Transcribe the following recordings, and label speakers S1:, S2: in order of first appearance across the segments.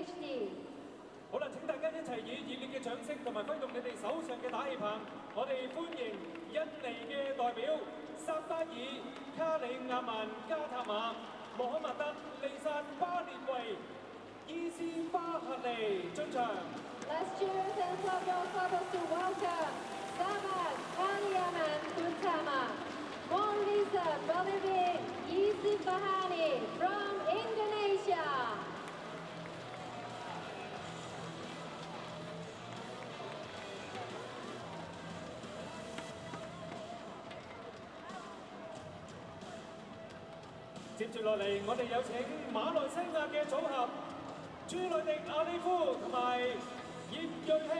S1: PhD。
S2: 好啦，請大家一齊以熱烈嘅掌聲同埋揮動你哋手上嘅打氣棒，我哋歡迎印尼嘅代表薩巴爾、卡里亞曼、加塔馬、穆罕默德、利薩巴列維、伊斯巴克尼進場。
S1: Let's cheers and applause to welcome Sabat, Kaliaman, Gutama, Monlisa, Balivin, Isfahani from Indonesia.
S2: 接住落嚟，我哋有請馬來西亞嘅組合朱女迪阿里夫同埋葉瑞興。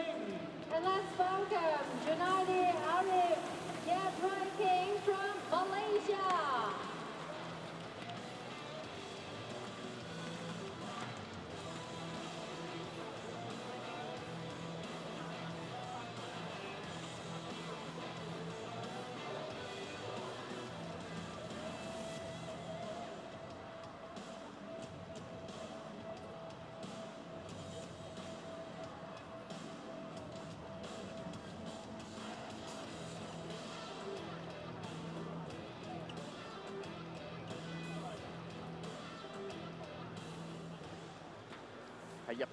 S1: And let's welcome Junaidi Arif, Yabrai King from Malaysia.
S3: 係入。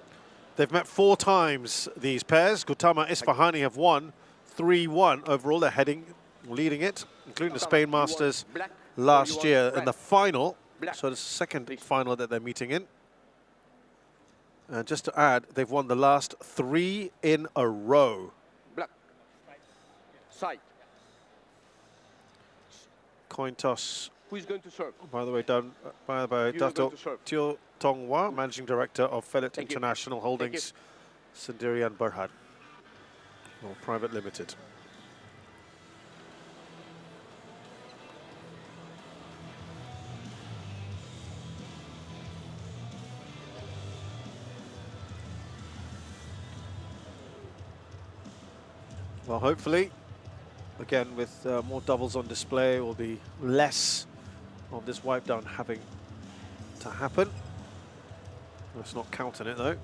S4: They've met 4 times, these pairs. Gutama Isfahani have won 3-1 overall. They're leading it, including the Spain Masters last year in the final. So it's the second final that they're meeting in. And just to add, they've won the last 3 in a row.
S3: Black. Side.
S4: Coin toss.
S3: Who is going to serve?
S4: By the way, done by Dato Teo Tongwa, Managing Director of Fellet International Holdings, Sendirian Berhad, or Private Limited. Well, hopefully, again, with more doubles on display, will be less of this wipe down having to happen. Let's not count on it though.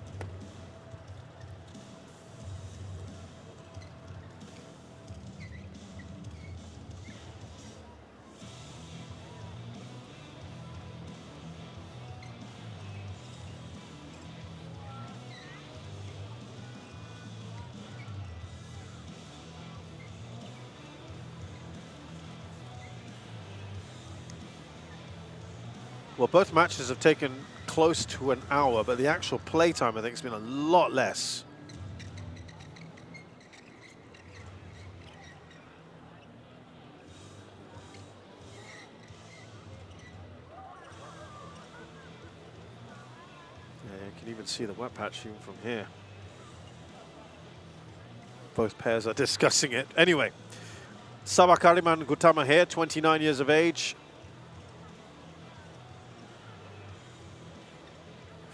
S4: Well, both matches have taken close to an hour, but the actual play time, I think, has been a lot less. Yeah, you can even see the wet patch even from here. Both pairs are discussing it. Anyway, Sabah Kaliman Gutama here, 29 years of age.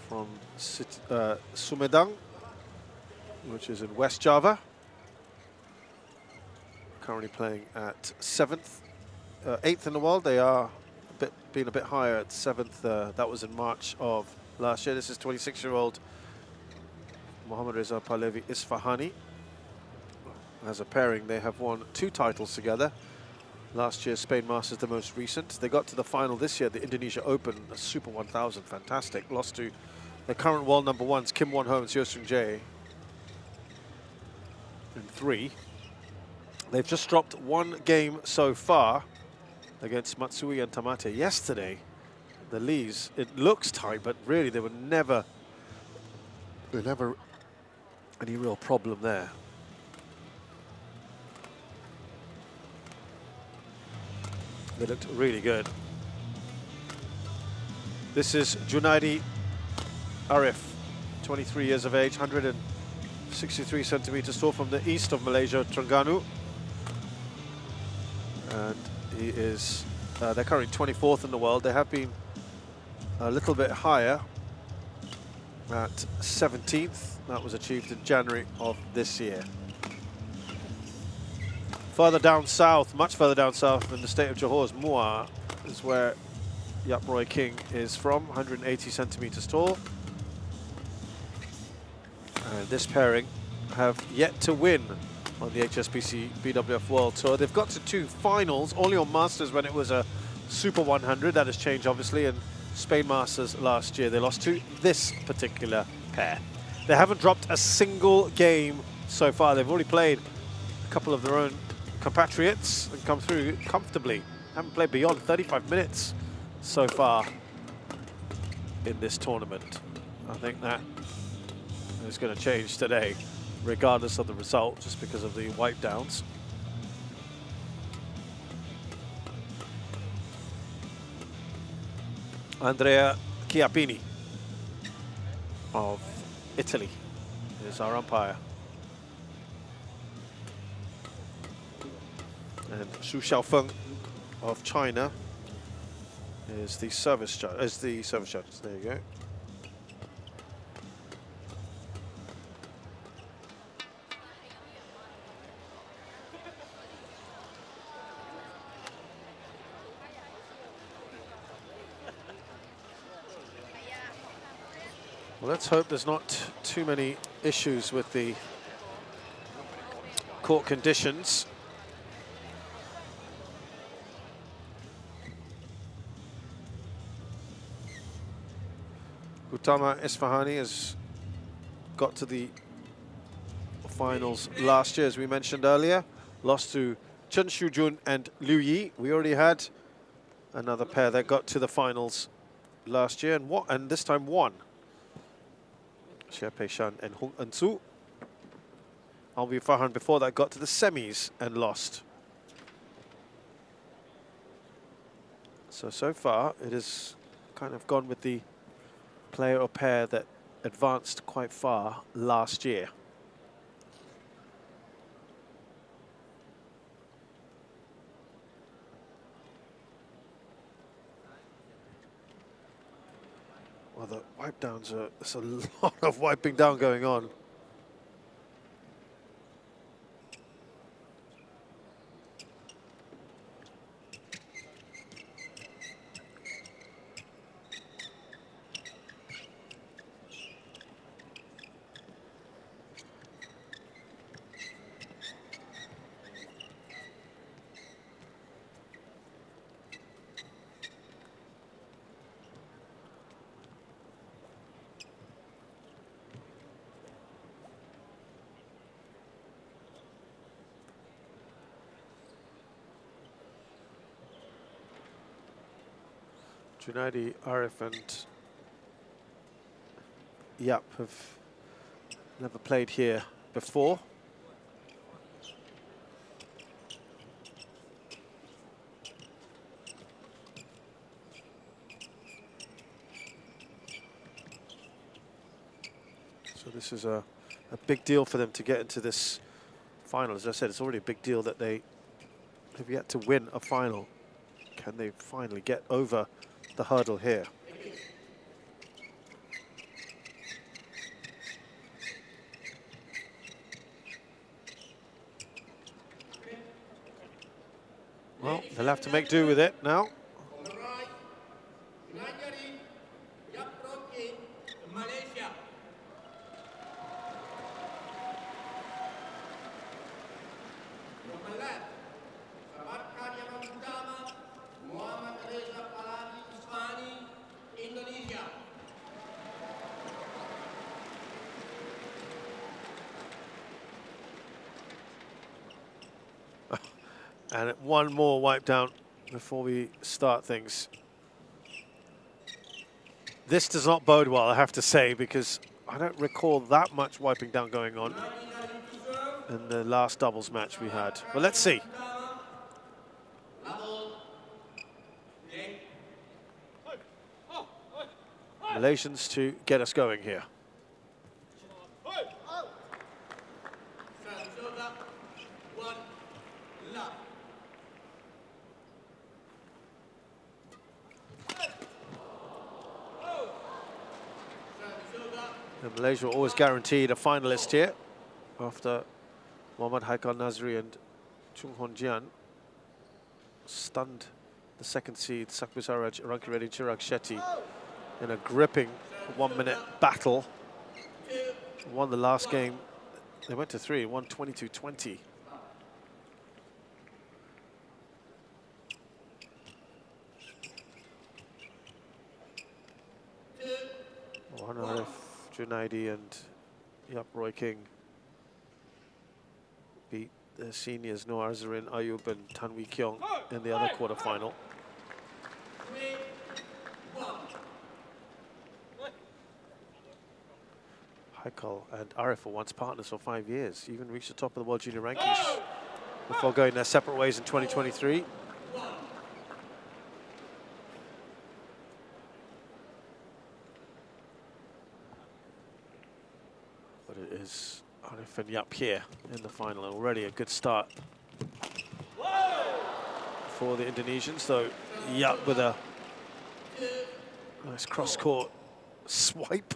S4: From Sumedang, which is in West Java. Currently playing at 7th, 8th in the world. They are being a bit higher at 7th. That was in March of last year. This is 26-year-old Mohammad Reza Pahlavi Isfahani. As a pairing, they have won 2 titles together. Last year, Spain Masters, the most recent. They got to the final this year, the Indonesia Open, a Super 1000, fantastic. Lost to the current world number 1s, Kim Won-ho and Seo Seung-jae in 3. They've just dropped 1 game so far against Matsui and Tamate yesterday. The Lees, it looks tight, but really there were never any real problem there. They looked really good. This is Junaidi Arif, 23 years of age, 163 centimeters tall, from the east of Malaysia, Terengganu. And he is, they're currently 24th in the world. They have been a little bit higher at 17th. That was achieved in January of this year. Further down south, much further down south in the state of Johore's Muar, is where Yap Roy King is from, 180 centimeters tall. And this pairing have yet to win on the HSBC BWF World Tour. They've got to 2 finals, only on Masters when it was a Super 100. That has changed, obviously, and Spain Masters last year. They lost to this particular pair. They haven't dropped a single game so far. They've already played a couple of their own compatriots and come through comfortably. Haven't played beyond 35 minutes so far in this tournament. I think that is going to change today, regardless of the result, just because of the wipe downs. Andrea Chiappini of Italy is our umpire. And Xu Xiaofeng of China is the service judge. There you go. Well, let's hope there's not too many issues with the court conditions. Gutama Isfahani has got to the finals last year, as we mentioned earlier. Lost to Chen Xiujun and Liu Yi. We already had another pair that got to the finals last year and this time won. Xie Peishan and Hong Ensu. Albi Farhan before that got to the semis and lost. So far it has kind of gone with the player or pair that advanced quite far last year. Well, the wipe downs there's a lot of wiping down going on. Junaidi, Arif and Yap have never played here before. So this is a big deal for them to get into this final. As I said, it's already a big deal that they have yet to win a final. Can they finally get over the hurdle here? Well, they'll have to make do with it now. And one more wipe down before we start things. This does not bode well, I have to say, because I don't recall that much wiping down going on in the last doubles match we had. But let's see. Malaysians to get us going here. And Malaysia were always guaranteed a finalist here after Muhammad Haikal Nazri and Chung Hon Jian stunned the second seed Sakbi Saraj, Ranki Reddy, Chirag Shetty in a gripping 1-minute battle. Won the last game. They went to 3, won 22-20. Arif, Junaidi and Roy King beat the seniors Noor Azharin, Ayub and Tan Wee Kyung in the other quarterfinal. Haikal and Arif were once partners for 5 years, even reached the top of the World Junior rankings before going their separate ways in 2023. But it is Arif and Yap here in the final, and already a good start for the Indonesians, though. Yap with a nice cross-court swipe.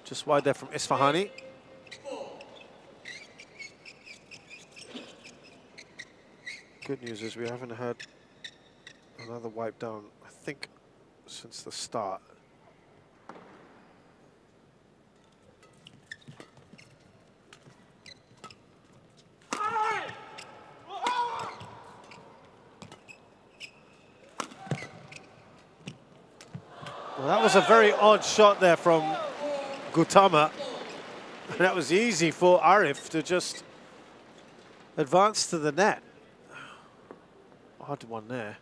S4: Just wide there from Isfahani. Good news is we haven't had another wipe down, I think, since the start. Well, that was a very odd shot there from Gutama. And that was easy for Arif to just advance to the net. Odd one there.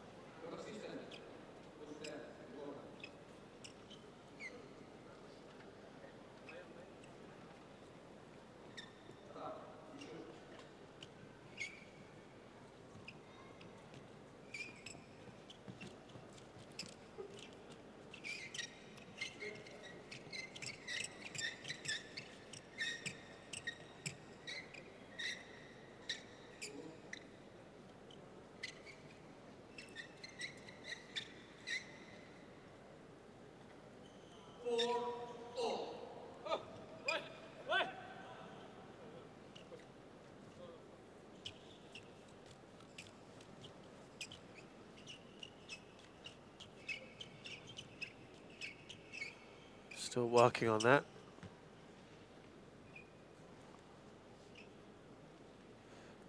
S4: Still working on that.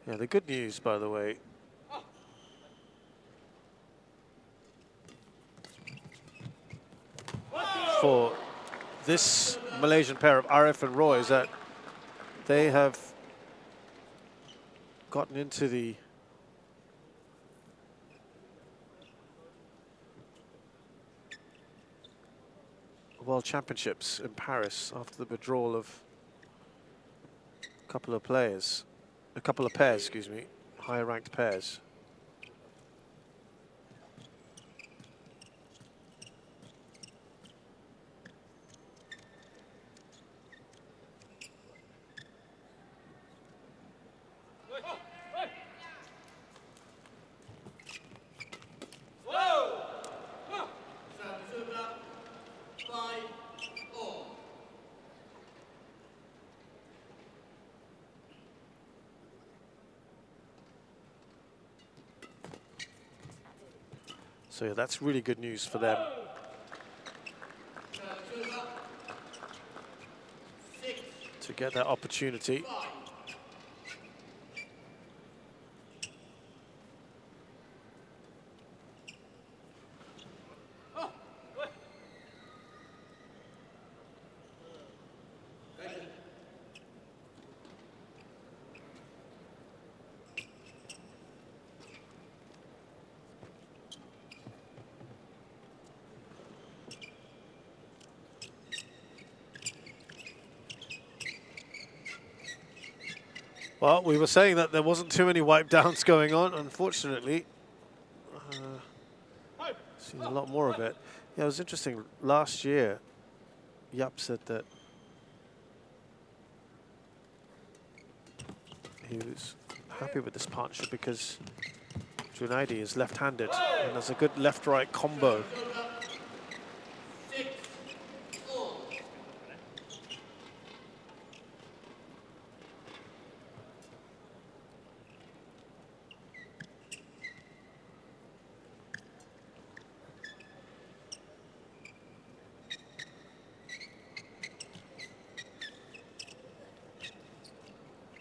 S4: Yeah, the good news, by the way, for this Malaysian pair of Arif and Roy is that they have gotten into the World Championships in Paris after the withdrawal of a couple of pairs, excuse me, higher ranked pairs. So yeah, that's really good news for them. To get that opportunity. Well, we were saying that there wasn't too many wipe downs going on. Unfortunately, seen a lot more of it. Yeah, it was interesting. Last year, Yap said that he was happy with this partnership because Junaidi is left-handed, and there's a good left-right combo.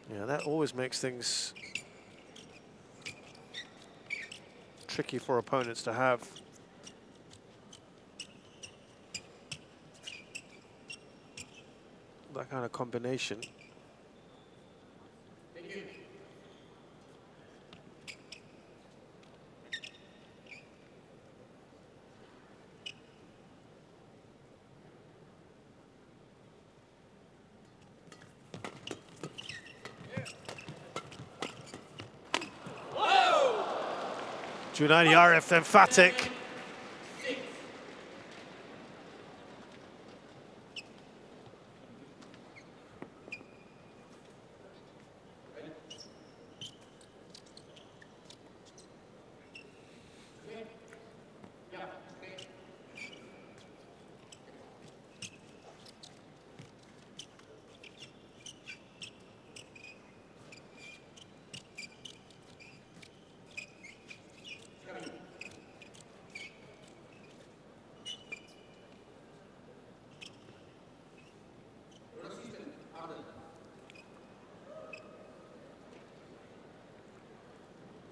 S4: Yeah, that always makes things tricky for opponents to have. That kind of combination. Junaidi Arif, emphatic.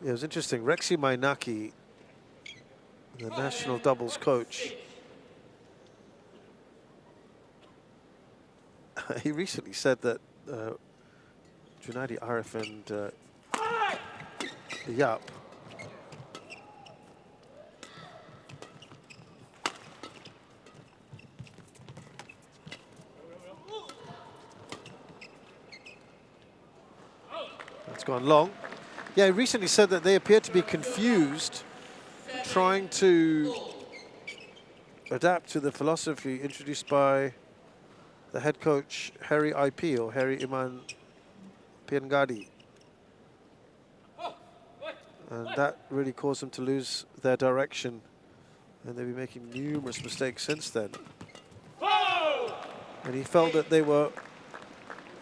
S4: Yeah, it was interesting. Rexy Mainaki, the national doubles coach, he recently said that Junaidi Arif and Yap that's gone long. Yeah, he recently said that they appear to be confused, trying to adapt to the philosophy introduced by the head coach, Harry IP, or Harry Iman Piangadi. And that really caused them to lose their direction. And they've been making numerous mistakes since then. And he felt that they were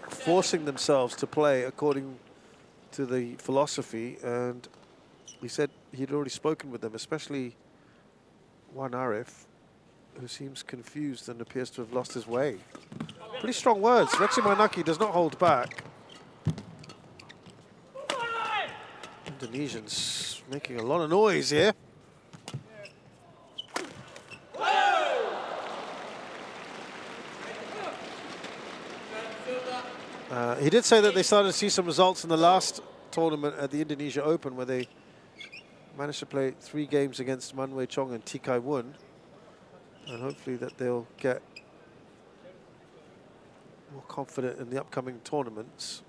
S4: forcing themselves to play according to the philosophy, and he said he'd already spoken with them, especially one Arif, who seems confused and appears to have lost his way. Pretty strong words. Rexy Mainaki does not hold back. Indonesians making a lot of noise here. He did say that they started to see some results in the last tournament at the Indonesia Open, where they managed to play 3 games against Man Wei Chong and Tikai Wun, and hopefully that they'll get more confident in the upcoming tournaments.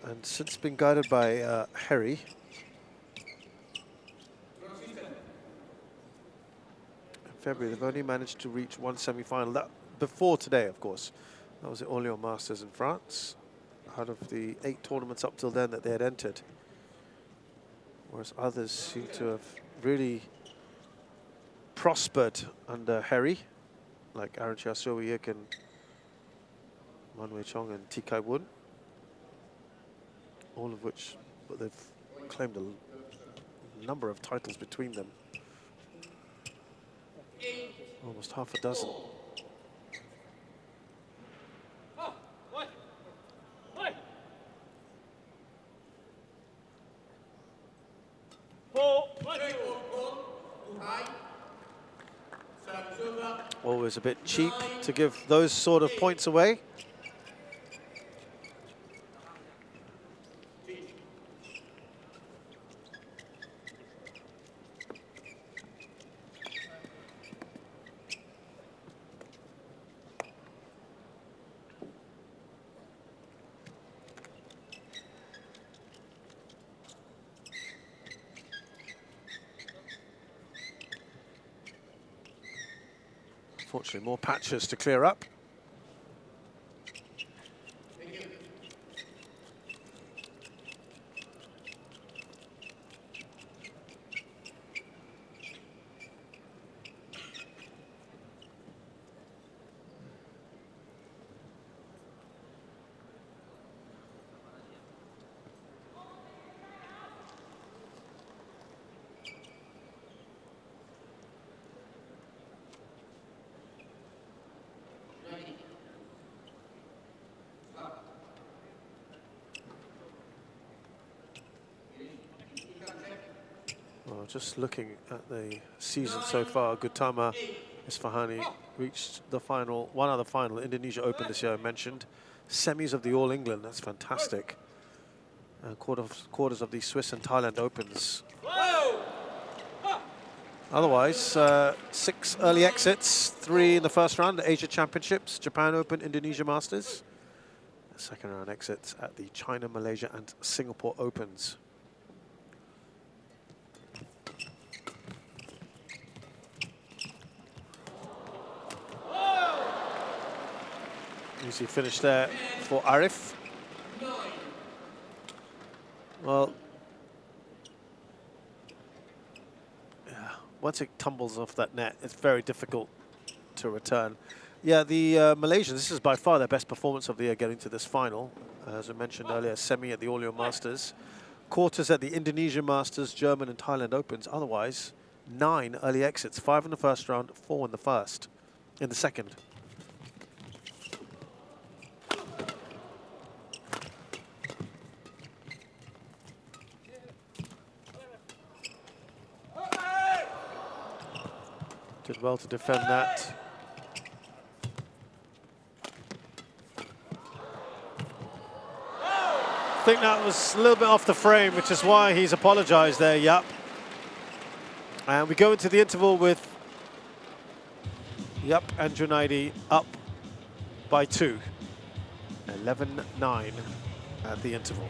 S4: And since being guided by Harry, February, they've only managed to reach one semi-final. That before today, of course. That was at Orléans Masters in France, out of the 8 tournaments up till then that they had entered. Whereas others seem to have really prospered under Harry, like Aaron Chiasowiak and Man Wei Chong and Tikai Wun, all of which, but they've claimed a number of titles between them. Almost half a dozen. Always a bit cheap to give those sort of points away. Unfortunately, more patches to clear up. Well, just looking at the season so far, Gutama, Isfahani reached the final, one other final, Indonesia Open this year I mentioned. Semis of the All England, that's fantastic. Quarters of the Swiss and Thailand Opens. Otherwise, 6 early exits, 3 in the first round at Asia Championships, Japan Open, Indonesia Masters. Second round exits at the China, Malaysia and Singapore Opens. Easy finish there for Arif. Well, yeah, once it tumbles off that net, it's very difficult to return. Yeah, the Malaysians, this is by far their best performance of the year getting to this final. As I mentioned earlier, semi at the All Masters, quarters at the Indonesia Masters, German and Thailand Opens. Otherwise, 9 early exits, 5 in the first round, 4 in the second. Did well to defend that. I think that was a little bit off the frame, which is why he's apologized there, Yap. And we go into the interval with Yap and Junaidi up by 2. 11-9 at the interval.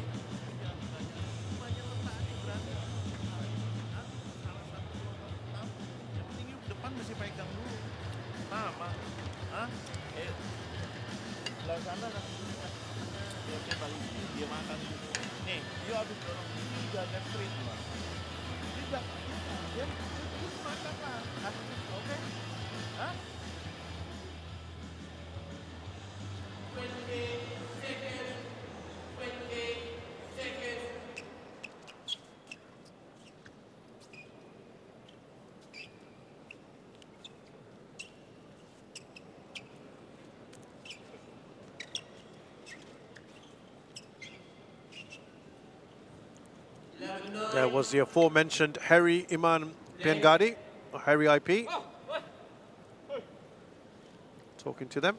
S4: There was the aforementioned Harry Iman Piangadi, or Harry IP, talking to them.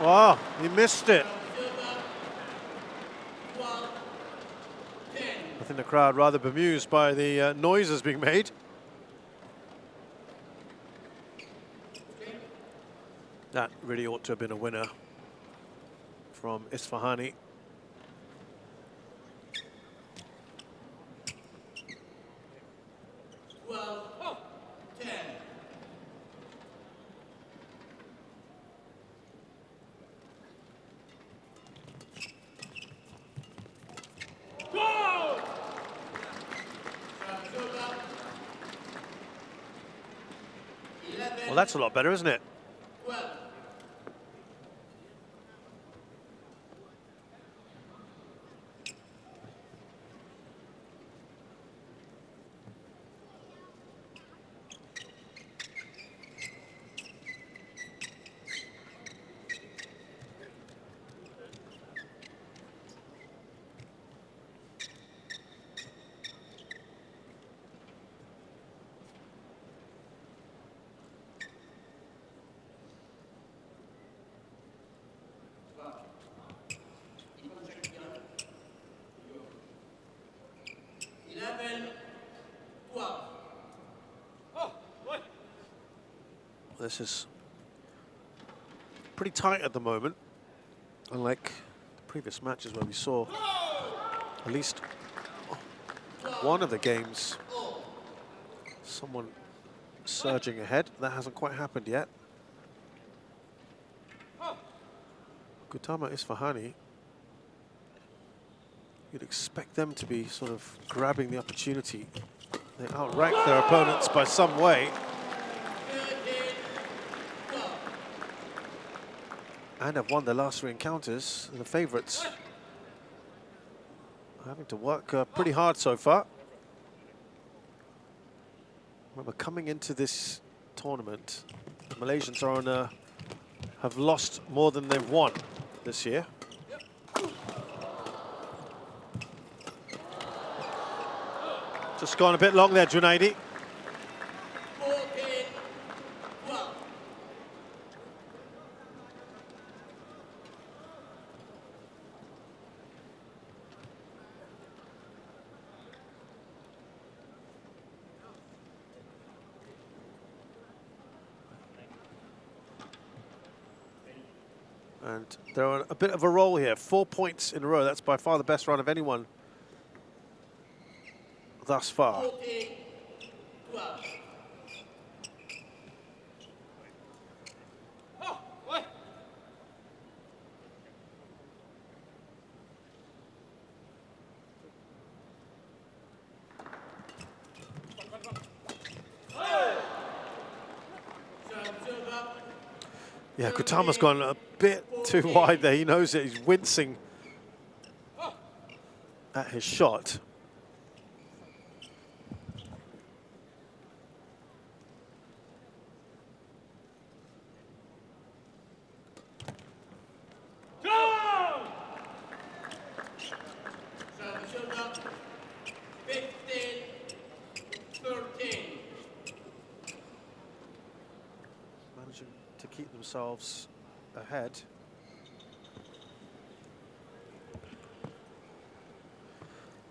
S4: Wow, he missed it. I think the crowd rather bemused by the noises being made. That really ought to have been a winner from Isfahani. Well, that's a lot better, isn't it? This is pretty tight at the moment, unlike the previous matches where we saw at least one of the games someone surging ahead. That hasn't quite happened yet. Gutama, Isfahani, you'd expect them to be sort of grabbing the opportunity. They outrank their opponents by some way. And have won their last 3 encounters. The favourites are having to work pretty hard so far. Remember, coming into this tournament, the Malaysians are on have lost more than they've won this year. Just gone a bit long there, Junaidi. And they're on a bit of a roll here. 4 points in a row. That's by far the best run of anyone thus far. Yeah, Gutama's gone a bit too wide there. He knows it. He's wincing at his shot. Managing to keep themselves ahead.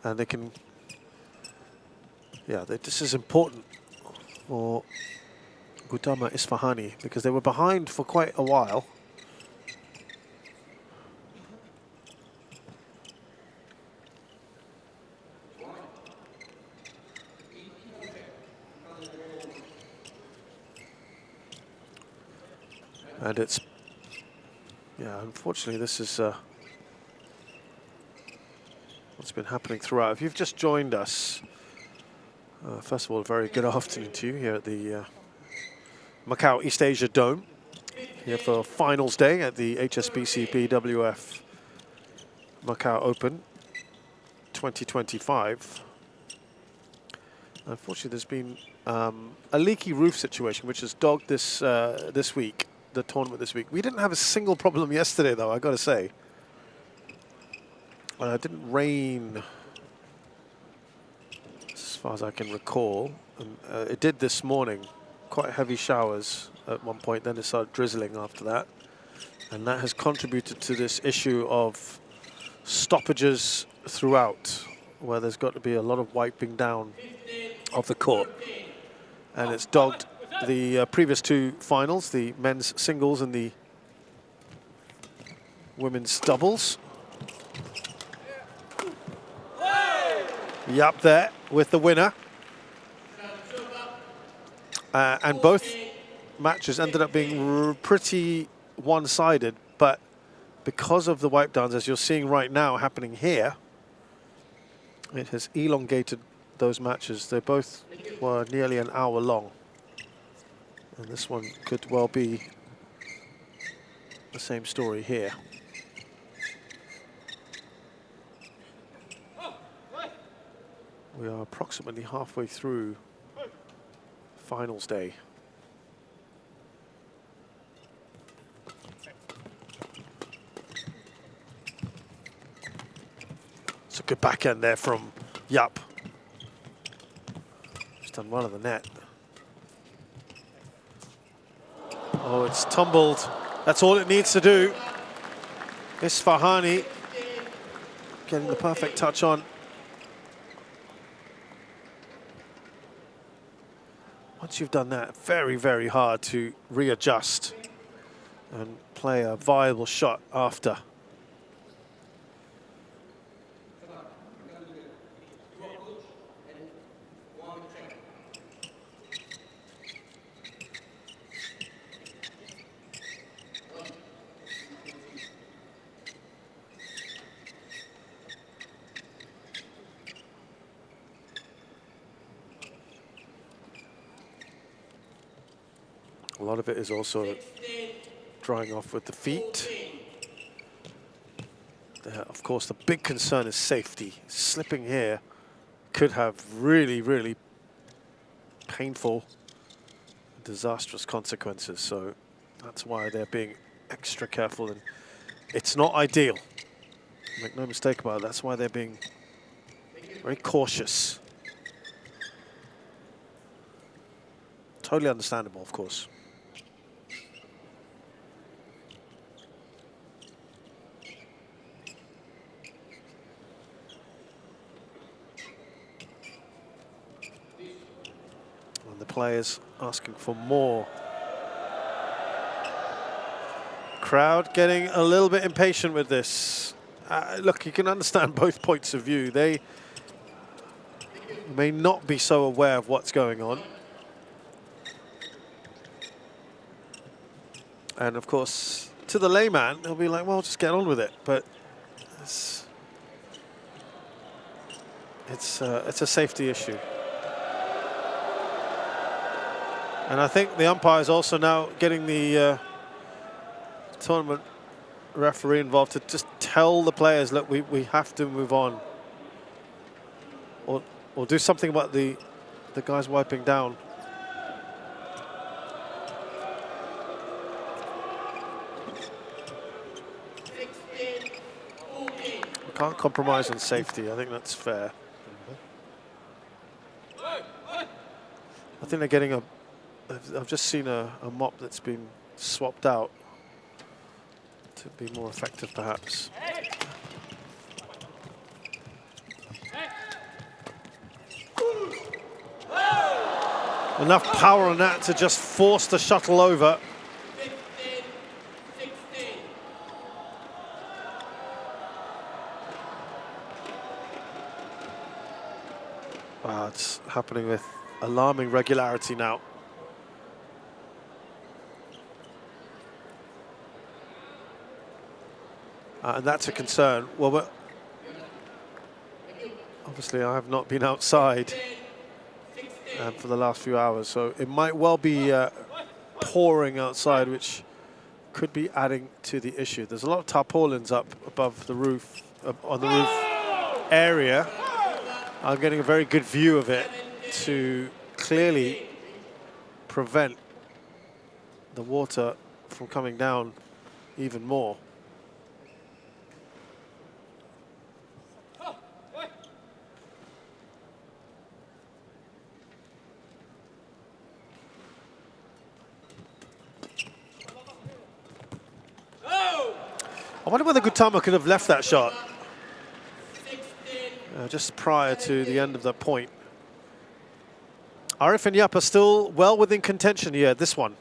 S4: And they can, yeah, this is important for Gutama Isfahani because they were behind for quite a while. And it's, yeah, unfortunately this is what's been happening throughout. If you've just joined us, first of all, a very good afternoon to you here at the Macau East Asia Dome, here for finals day at the HSBC BWF Macau Open 2025. Unfortunately, there's been a leaky roof situation which has dogged this this week, the tournament this week. We didn't have a single problem yesterday, though, I got to say. It didn't rain, as far as I can recall. And, it did this morning, quite heavy showers at one point, then it started drizzling after that. And that has contributed to this issue of stoppages throughout, where there's got to be a lot of wiping down of the court. And it's dogged the previous 2 finals, the men's singles and the women's doubles. Yup, there with the winner. And both matches ended up being pretty one-sided, but because of the wipe downs, as you're seeing right now happening here, it has elongated those matches. They both were nearly an hour long. And this one could well be the same story here. We are approximately halfway through finals day. It's a good backhand there from Yup. Just done well of the net. Oh, it's tumbled. That's all it needs to do. Isfahani getting the perfect touch on. once you've done that, very, very hard to readjust and play a viable shot after. A lot of it is also drying off with the feet. Of course, the big concern is safety. Slipping here could have really, really painful, disastrous consequences. So that's why they're being extra careful, and it's not ideal. Make no mistake about it, that's why they're being very cautious. Totally understandable, of course. The players asking for more. Crowd getting a little bit impatient with this. Look, you can understand both points of view. They may not be so aware of what's going on. And of course, to the layman, they'll be like, well, just get on with it. But it's a safety issue. And I think the umpire is also now getting the tournament referee involved to just tell the players, look, we have to move on. Or do something about the guys wiping down. We can't compromise on safety. I think that's fair. I think they're getting I've just seen a mop that's been swapped out to be more effective, perhaps. Enough power on that to just force the shuttle over. Wow, it's happening with alarming regularity now. And that's a concern. Well, obviously I have not been outside for the last few hours, so it might well be pouring outside, which could be adding to the issue. There's a lot of tarpaulins up above the roof, on the roof area. I'm getting a very good view of it to clearly prevent the water from coming down even more. I wonder whether Gutama could have left that shot just prior to the end of the point. Arif and Yap are still well within contention here, this one.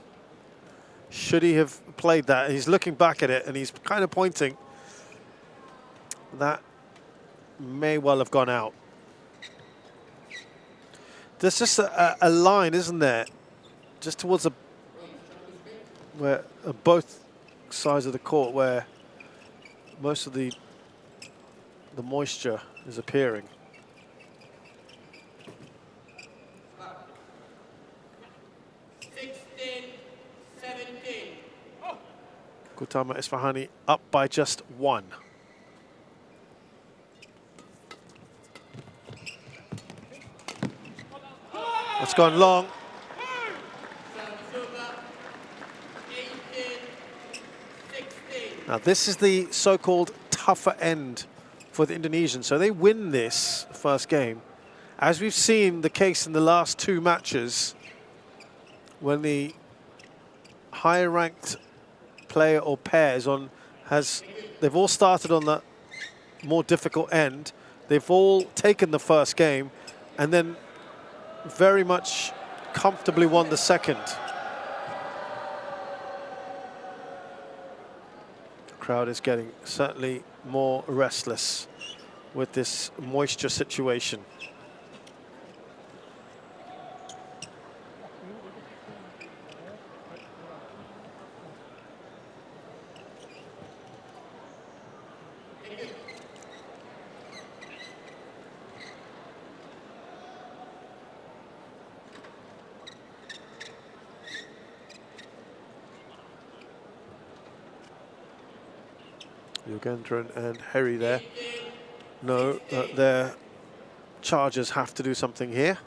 S4: Should he have played that? He's looking back at it and he's kind of pointing. That may well have gone out. There's just a line, isn't there? Just towards where both sides of the court where most of the moisture is appearing. Gutama Isfahani up by just one. It's gone long. Now this is the so-called tougher end for the Indonesians. So they win this first game. As we've seen the case in the last two matches, when the higher ranked player or pairs they've all started on the more difficult end. They've all taken the first game and then very much comfortably won the second. The crowd is getting certainly more restless with this moisture situation. Yugendran and Harry there know that their chargers have to do something here.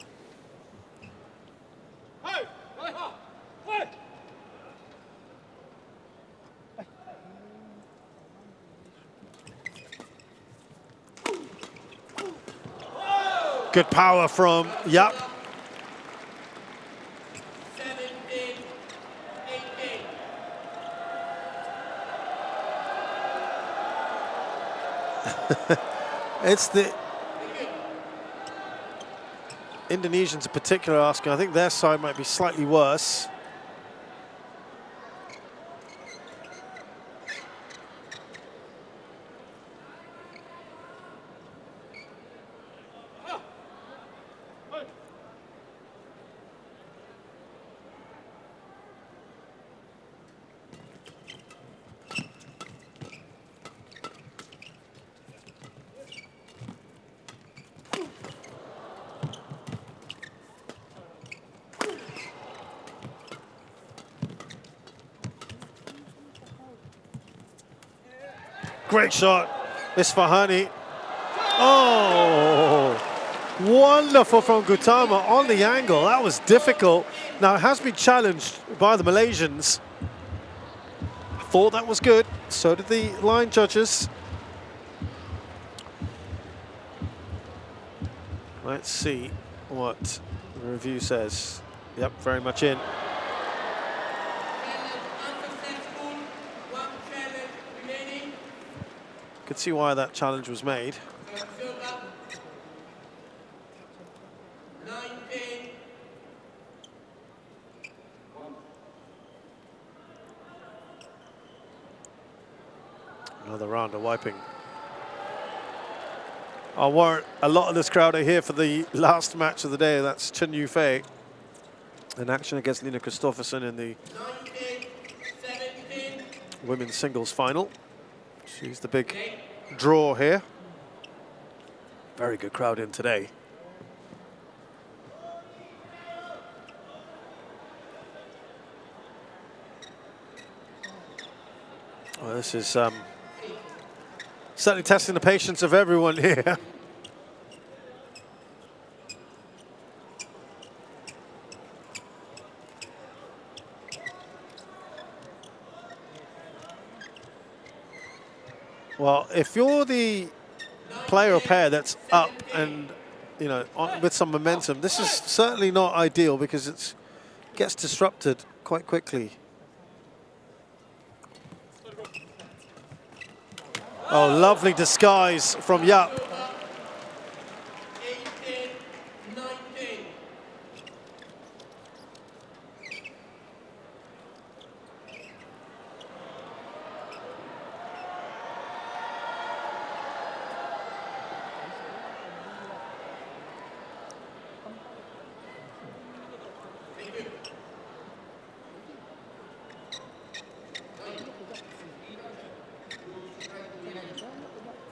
S4: Good power from Yap. It's the Indonesians in particular asking. I think their side might be slightly worse. Great shot, Isfahani. Oh, wonderful from Gutama on the angle. That was difficult. Now, it has been challenged by the Malaysians. I thought that was good. So did the line judges. Let's see what the review says. Yep, very much in. Could see why that challenge was made. Another round of wiping. I'll warrant a lot of this crowd are here for the last match of the day. That's Chen Yufei in action against Lina Kristoffersen in the women's singles final. She's the big draw here. Very good crowd in today. Well, this is certainly testing the patience of everyone here. Well, if you're the player or pair that's up and, you know, with some momentum, this is certainly not ideal because it gets disrupted quite quickly. Oh, lovely disguise from Yap.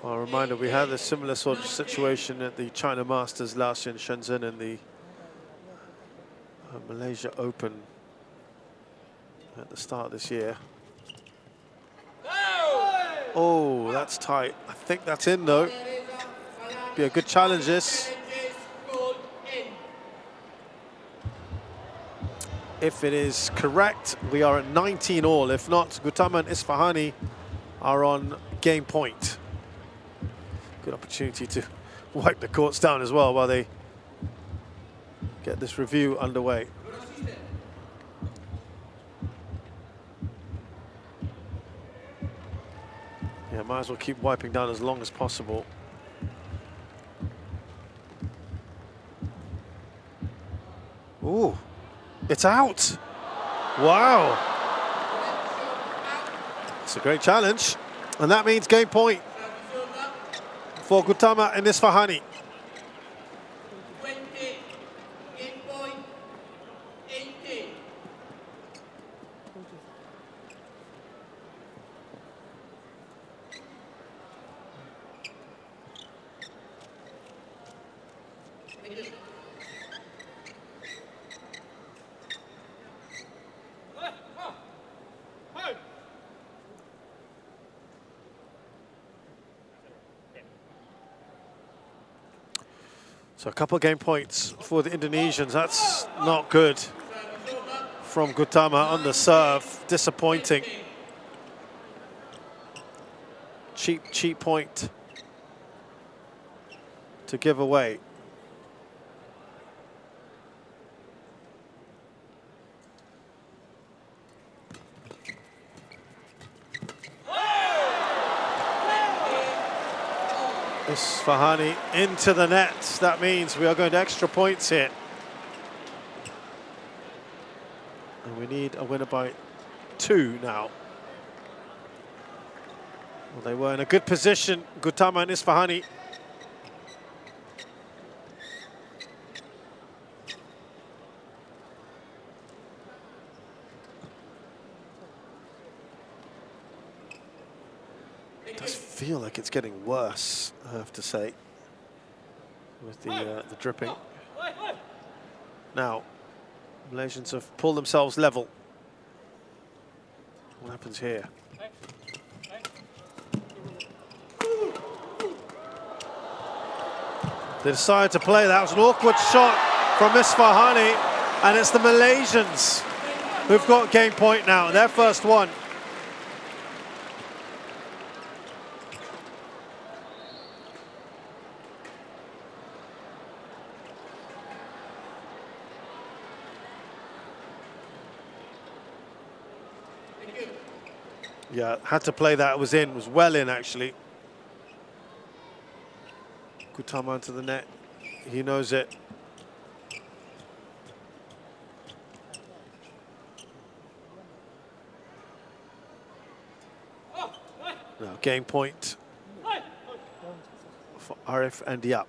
S4: Well, a reminder, we had a similar sort of situation at the China Masters last year in Shenzhen and the Malaysia Open at the start of this year. Oh, that's tight. I think that's in though. Be a good challenge this. If it is correct, we are at 19 all. If not, Gutama and Isfahani are on game point. Good opportunity to wipe the courts down as well while they get this review underway. Yeah, might as well keep wiping down as long as possible. Ooh, It's out. Wow. It's a great challenge. And that means game point for Gutama and Isfahani. So a couple of game points for the Indonesians. That's not good from Gutama on the serve. Disappointing. Cheap point to give away. Isfahani into the net. That means we are going to extra points here. And we need a winner by 2 now. Well, they were in a good position, Gutama and Isfahani. It does feel like it's getting worse, I have to say, with the dripping. Now, Malaysians have pulled themselves level. What happens here? They decided to play. That was an awkward shot from Isfahani, and it's the Malaysians who've got game point now, their first one. Yeah, had to play that. It was in, was well in actually. Gutama into the net. He knows it. Now game point for Arif and Yap.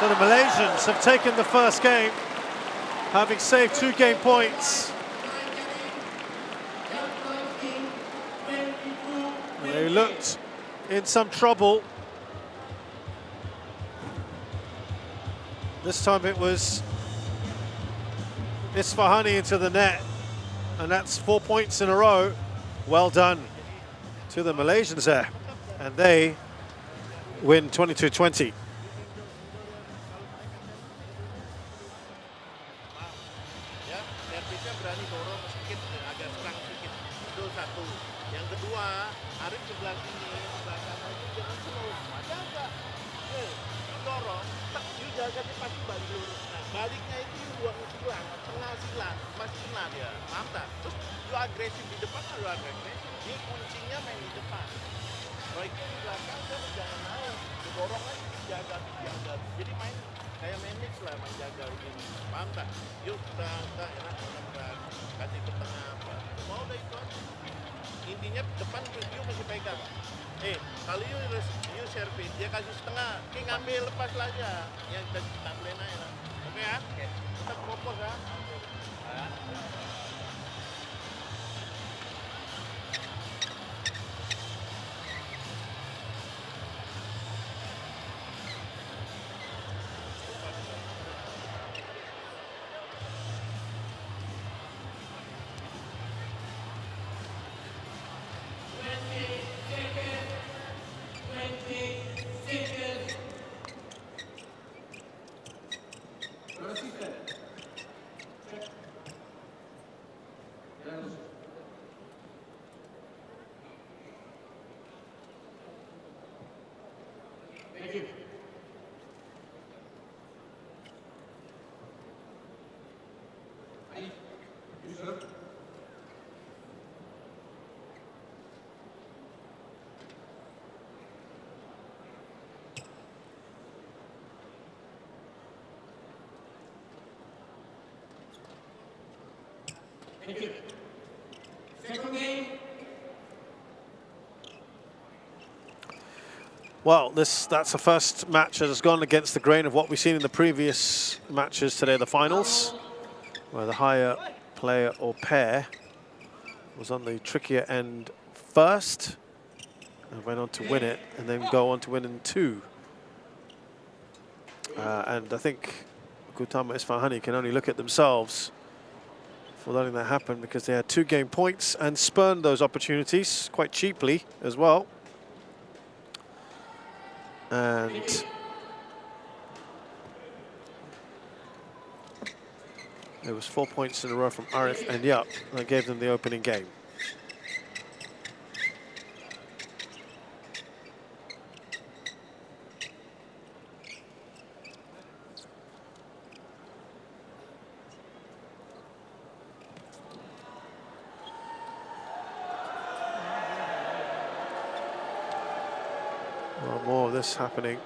S4: So the Malaysians have taken the first game, having saved 2 game points. And they looked in some trouble. This time it was Isfahani into the net, and that's 4 points in a row. Well done to the Malaysians there, and they win 22-20.
S5: Berani dorong sedikit, agak serang sedikit. Itu satu. Yang kedua, Arif sebelah sini, sebelah sana itu jangan slow. Jaga. Dorong, tak jaga dia pasti balik. Nah, baliknya itu buang silang, tengah silang, masih kena dia. Mantap. Terus lu agresif di depan, lu agresif. Ini kuncinya main di depan. Kalau itu di belakang, jangan naik. Dorong aja, jaga. Jadi main kayak manage lah, menjaga ini. Mantap. Yuk kita enak. Kasih ke tengah apa. Mau udah itu aja. Intinya depan you masih pegang. Kalau you service, dia kasih setengah. Ngambil lepas lah aja. Yang kita boleh naik lah. Oke ya? Tetap fokus ya.
S4: Well, that's the first match that has gone against the grain of what we've seen in the previous matches today, the finals, where the higher player or pair was on the trickier end first and went on to win it, and then go on to win in two. And I think Gutama Isfahani can only look at themselves for letting that happen, because they had 2 game points and spurned those opportunities quite cheaply as well. And it was 4 points in a row from Arif and Yup that gave them the opening game. More of this happening.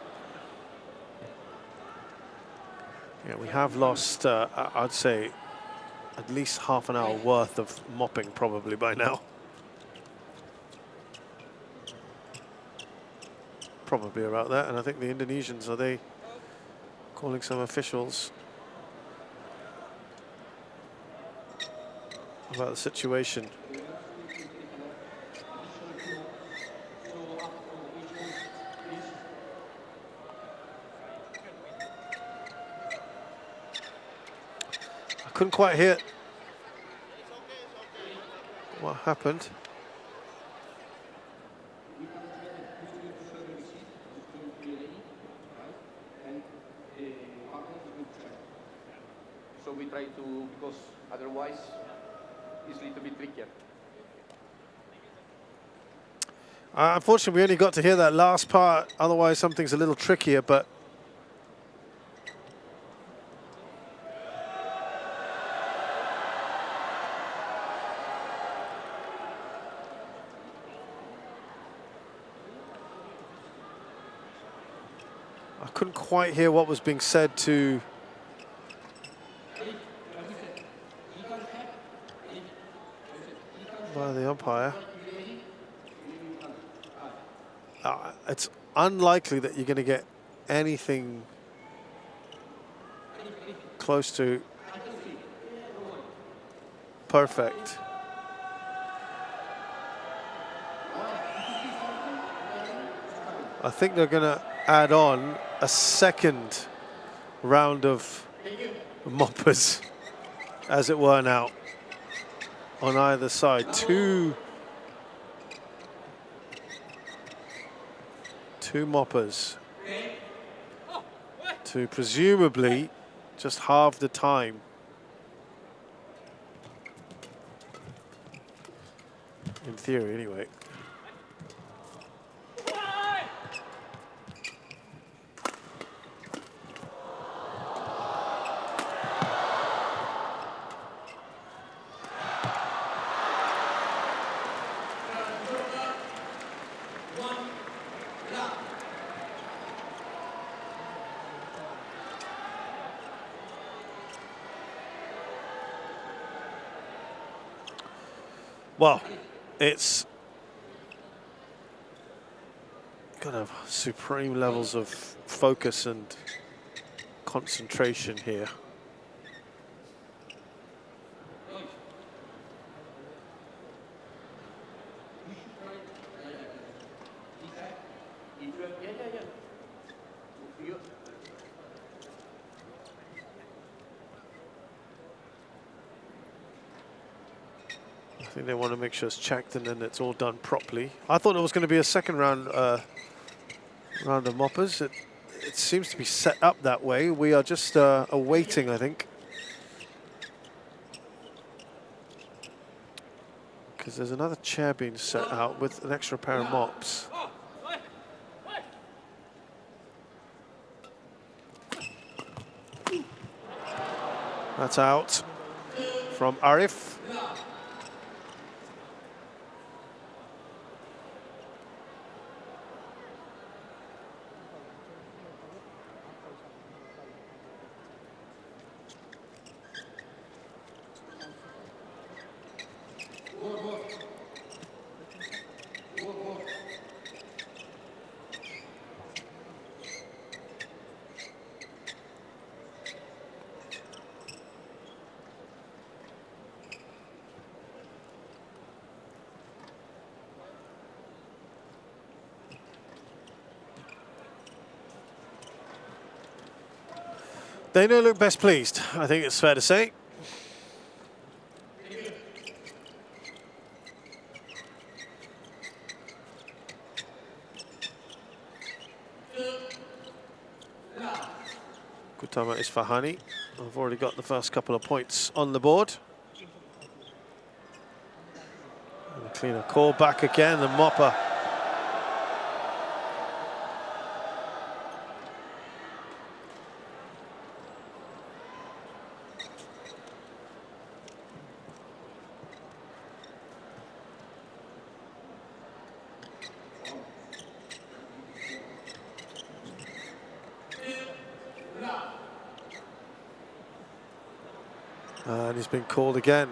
S4: Yeah, we have lost, I'd say, at least half an hour worth of mopping probably by now. Probably about that, and I think the Indonesians, are they calling some officials about the situation? Couldn't quite hear what happened.
S3: So we try to, because otherwise it's a little bit trickier.
S4: Unfortunately, we only got to hear that last part. Otherwise, something's a little trickier, but I couldn't quite hear what was being said to by the umpire. It's unlikely that you're going to get anything close to perfect. I think they're going to add on a second round of moppers, as it were now, on either side. Two moppers to presumably just halve the time. In theory, anyway. Well, it's got to have supreme levels of focus and concentration here. I think they want to make sure it's checked and then it's all done properly. I thought there was going to be a second round round of moppers. It seems to be set up that way. We are just awaiting, I think, because there's another chair being set out with an extra pair of mops. That's out from Arif. They don't look best pleased, I think it's fair to say. Gutama Isfahani. I've already got the first couple of points on the board. And a cleaner call back again, the mopper. And he's been called again.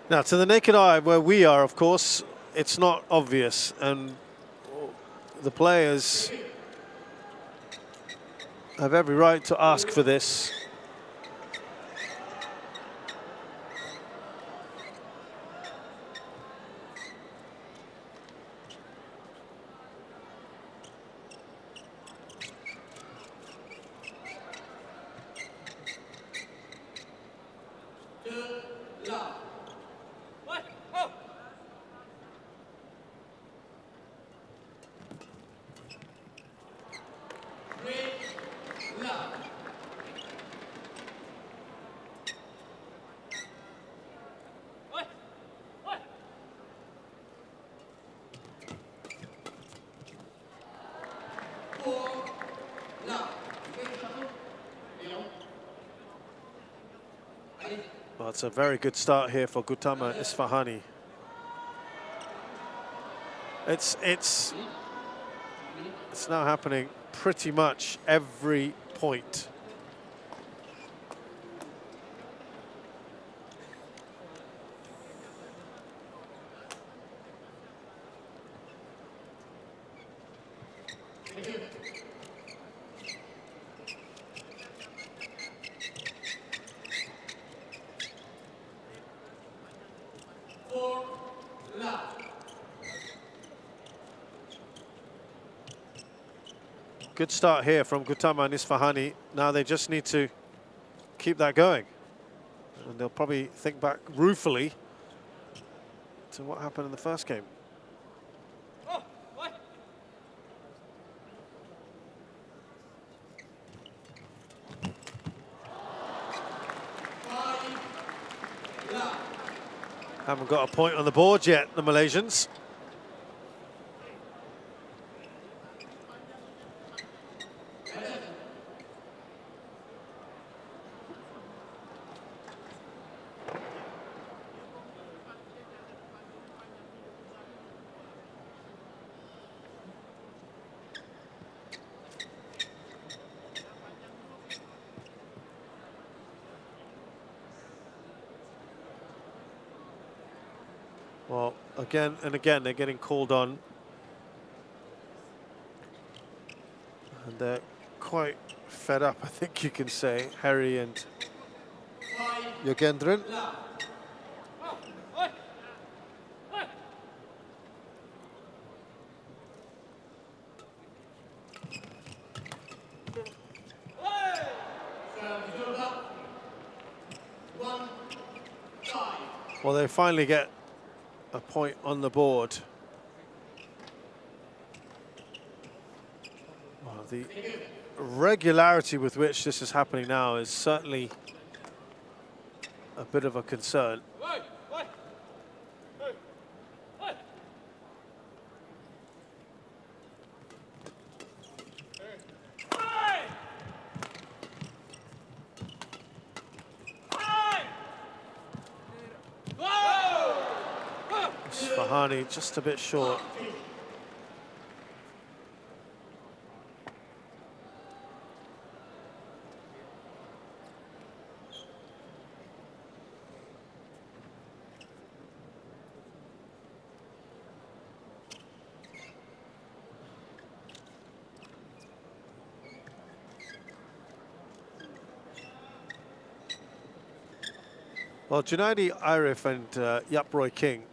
S4: Now, to the naked eye, where we are, of course, it's not obvious, and the players have every right to ask for this. Well, it's a very good start here for Gutama Isfahani. It's now happening pretty much every point. Good start here from Gutama and Isfahani. Now they just need to keep that going. And they'll probably think back ruefully to what happened in the first game. Haven't got a point on the board yet, the Malaysians. Well, again and again, they're getting called on. And they're quite fed up, I think you can say, Harry and Yogendran. Well, they finally get a point on the board. Well, the regularity with which this is happening now is certainly a bit of a concern. Isfahani just a bit short. Well, Junaidi Arif and Yap Roy King,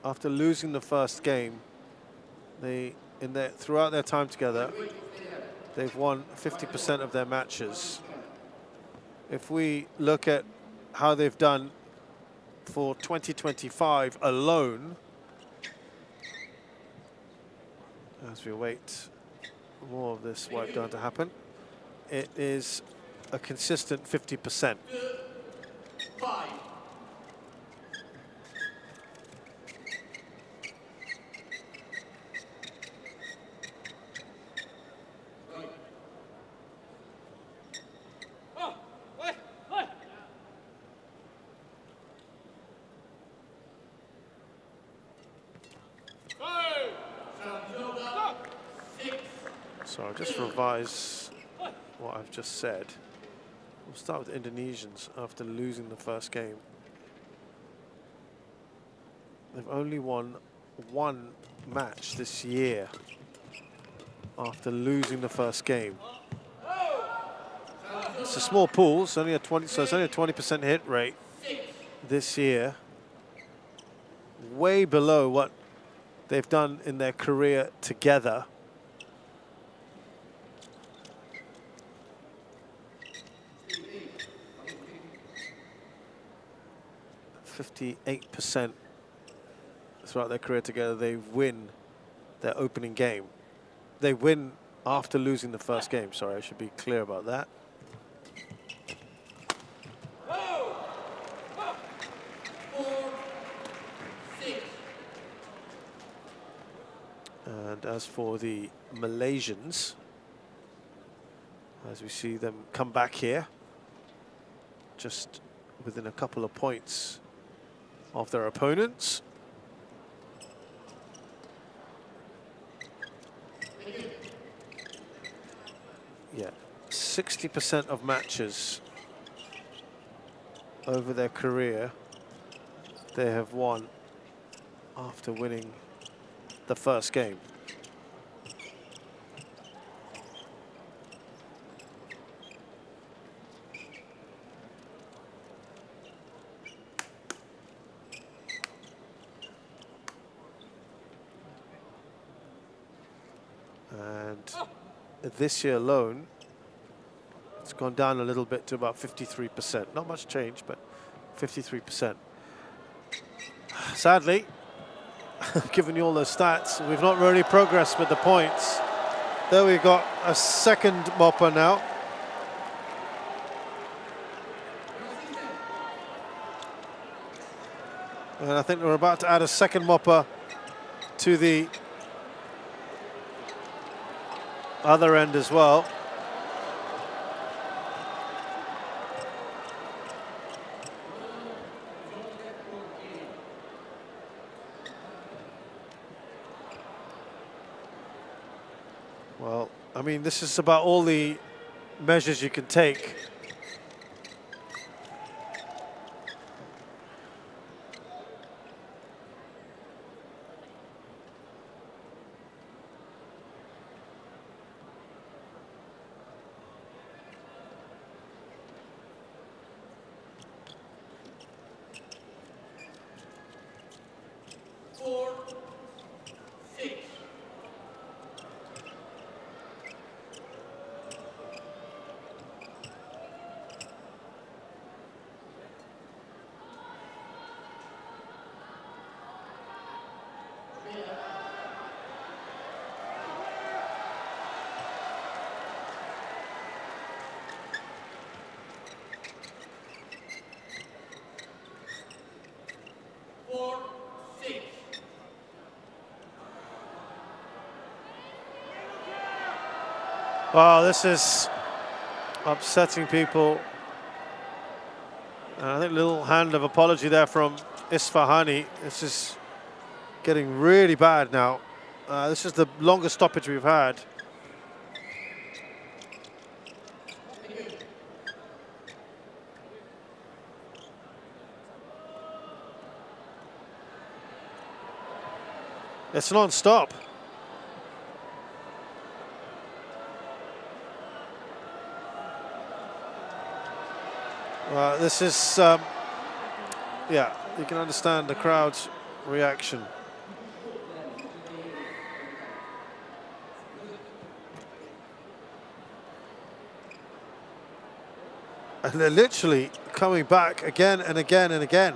S4: after losing the first game, they throughout their time together, they've won 50% of their matches. If we look at how they've done for 2025 alone, as we await more of this wipe down to happen, it is a consistent 50%. So I'll just revise what I've just said. We'll start with the Indonesians after losing the first game. They've only won one match this year after losing the first game. It's a small pool, it's only a 20% hit rate this year. Way below what they've done in their career together. 58% throughout their career together, they win their opening game. They win after losing the first game. Sorry, I should be clear about that. And as for the Malaysians, as we see them come back here, just within a couple of points of their opponents. Yeah, 60% of matches over their career they have won after winning the first game. And this year alone, it's gone down a little bit to about 53%. Not much change, but 53%. Sadly, given you all those stats, we've not really progressed with the points. There we got a second mopper now. And I think we're about to add a second mopper to the other end as well. Well, I mean, this is about all the measures you can take. Wow, this is upsetting people. I think a little hand of apology there from Isfahani. This is getting really bad now. This is the longest stoppage we've had. It's non-stop. This is, yeah, you can understand the crowd's reaction. And they're literally coming back again and again and again.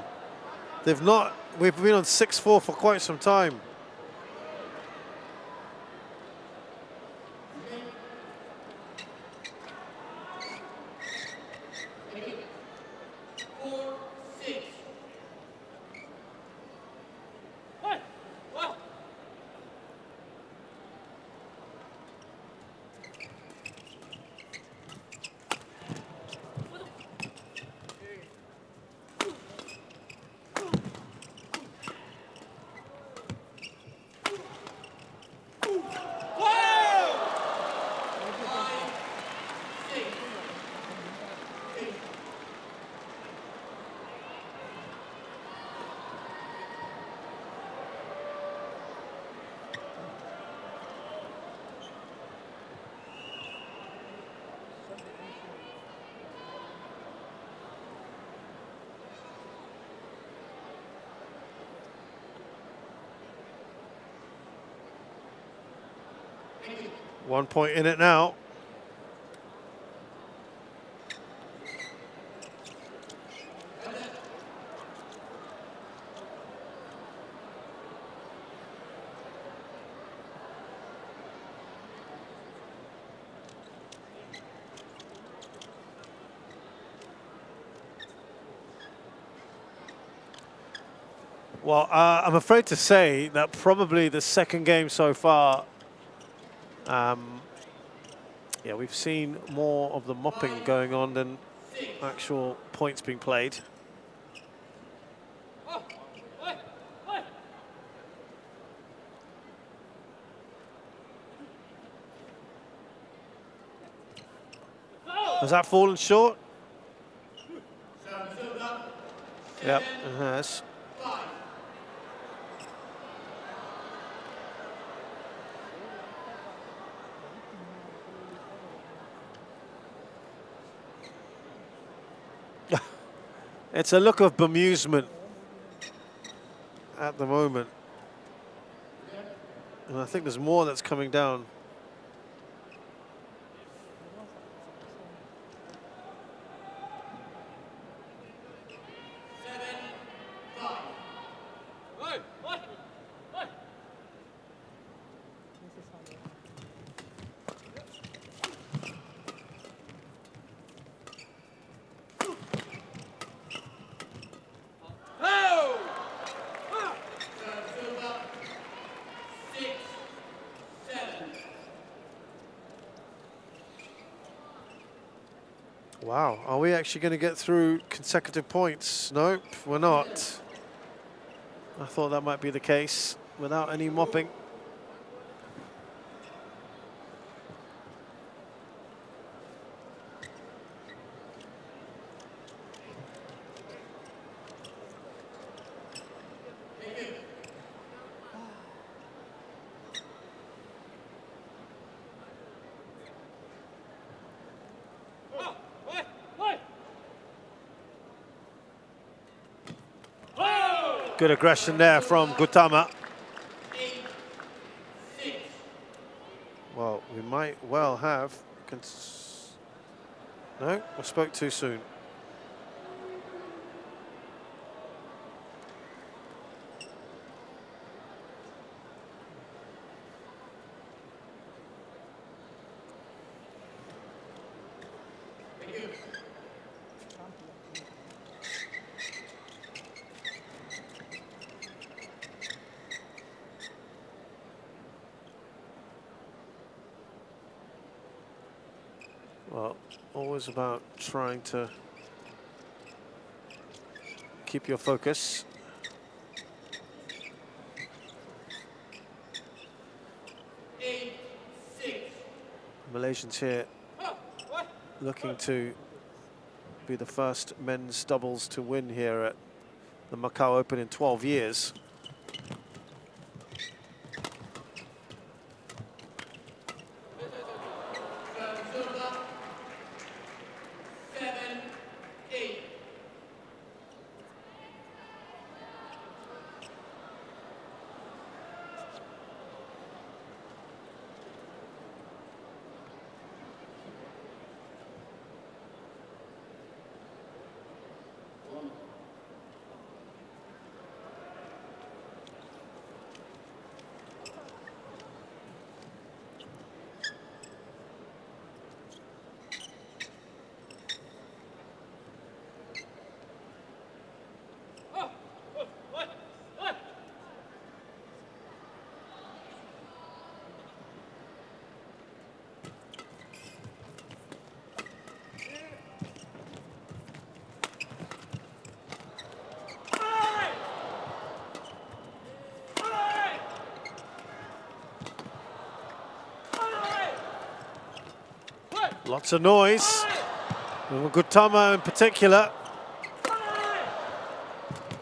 S4: We've been on 6-4 for quite some time. One point in it now. Well, I'm afraid to say that probably the second game so far, yeah, we've seen more of the mopping going on than actual points being played. Has that fallen short? Yep, it has. It's a look of bemusement at the moment. And I think there's more that's coming down. Wow, are we actually going to get through consecutive points? Nope, we're not. I thought that might be the case without any mopping. Good aggression there from Gutama. Well, we might well have... No, I spoke too soon. Well, always about trying to keep your focus. Malaysians here looking to be the first men's doubles to win here at the Macau Open in 12 years. Lots of noise. Gutama in particular.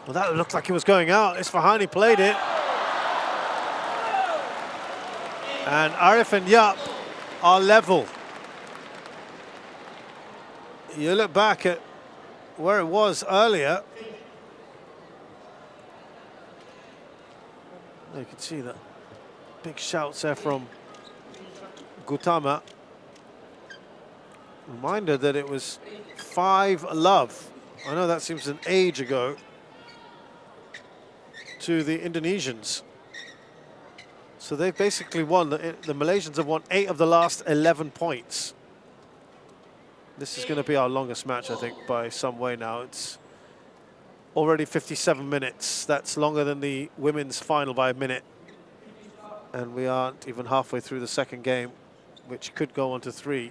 S4: Well, that looked like it was going out. Isfahani played it. And Arif and Yap are level. You look back at where it was earlier. You can see that big shouts there from Gutama. Reminder that it was 5-love. I know that seems an age ago to the Indonesians. So they've basically won, the Malaysians have won 8 of the last 11 points. This is going to be our longest match, I think, by some way now. It's already 57 minutes. That's longer than the women's final by a minute. And we aren't even halfway through the second game, which could go on to 3.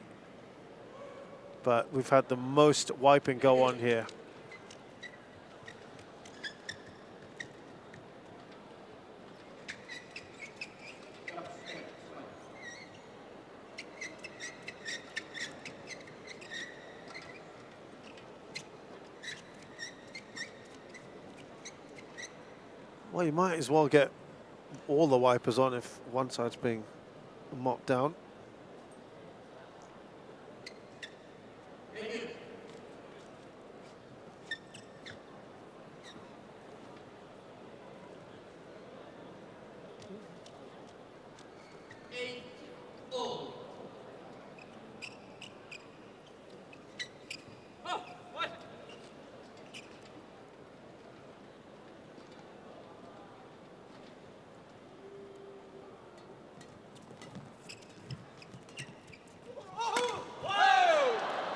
S4: But we've had the most wiping go on here. Well, you might as well get all the wipers on if one side's being mopped down.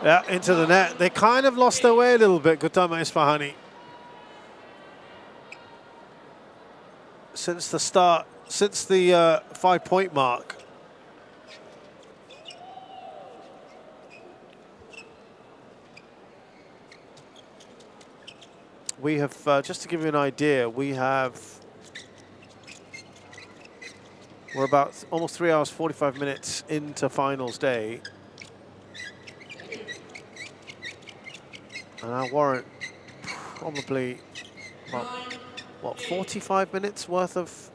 S4: Yeah, into the net. They kind of lost their way a little bit, Gutama Isfahani. Since the start, since the 5-point mark. We have, just to give you an idea, we're about almost 3 hours, 45 minutes into finals day. And our warrant probably about, what, 45 minutes worth of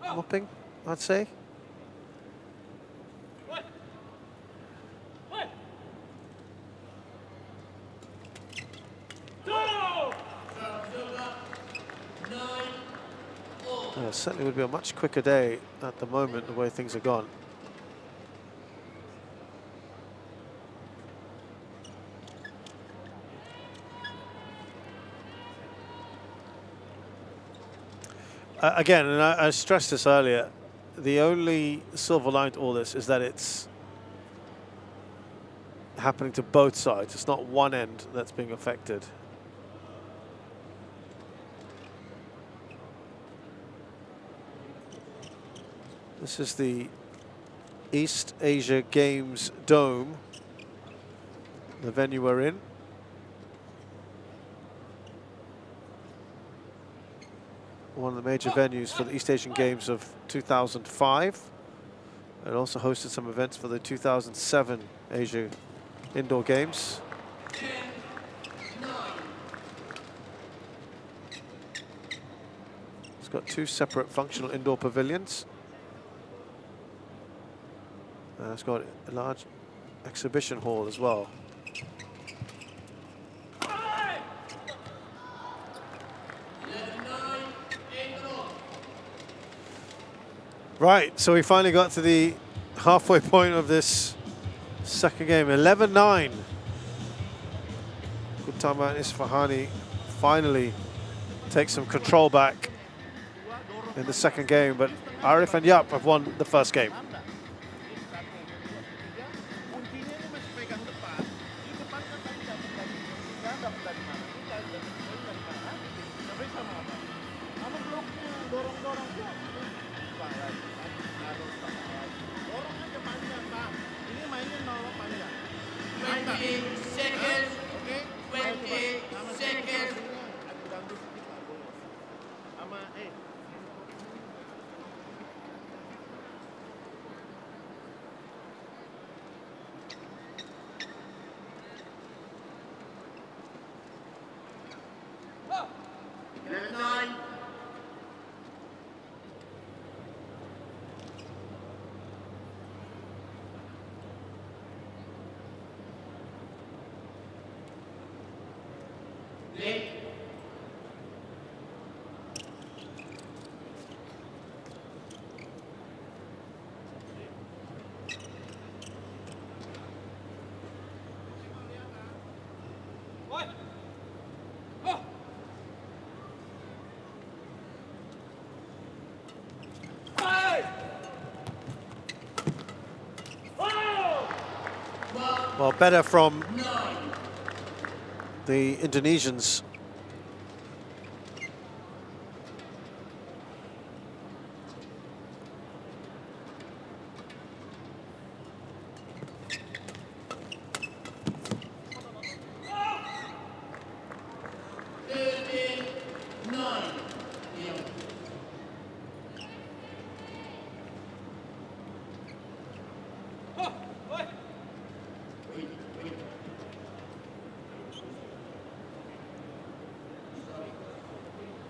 S4: mopping, I'd say. Yeah, certainly would be a much quicker day at the moment, the way things are gone. Again, and I stressed this earlier, the only silver line to all this is that it's happening to both sides. It's not one end that's being affected. This is the East Asia Games Dome, the venue we're in. One of the major venues for the East Asian Games of 2005. It also hosted some events for the 2007 Asia Indoor Games. It's got 2 separate functional indoor pavilions. It's got a large exhibition hall as well. Right, so we finally got to the halfway point of this second game, 11-9. Gutama and Isfahani finally take some control back in the second game, but Arif and Yap have won the first game. Well, better from the Indonesians.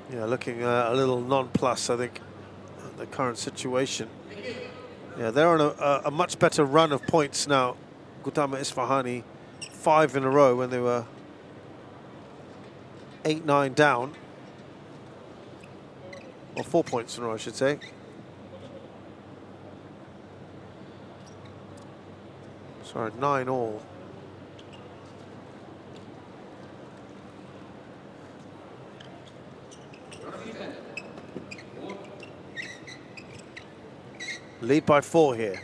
S4: Yeah, looking a little nonplussed, I think, at the current situation. Yeah, they're on a much better run of points now. Gutama, Isfahani, 5 in a row when they were 8-9 down. Or 4 points in a row, I should say. Sorry, 9 all. Lead by 4 here.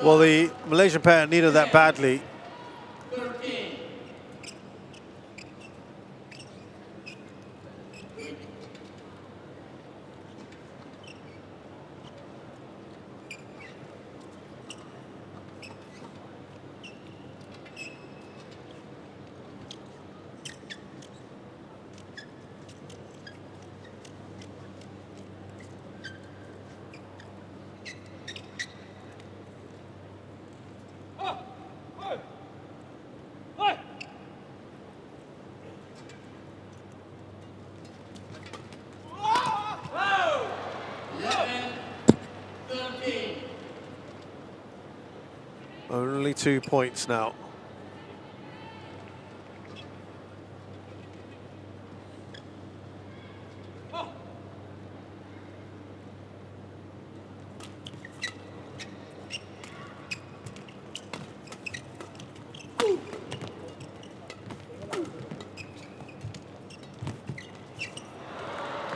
S4: Well, the Malaysian pair needed that badly. Only 2 points now.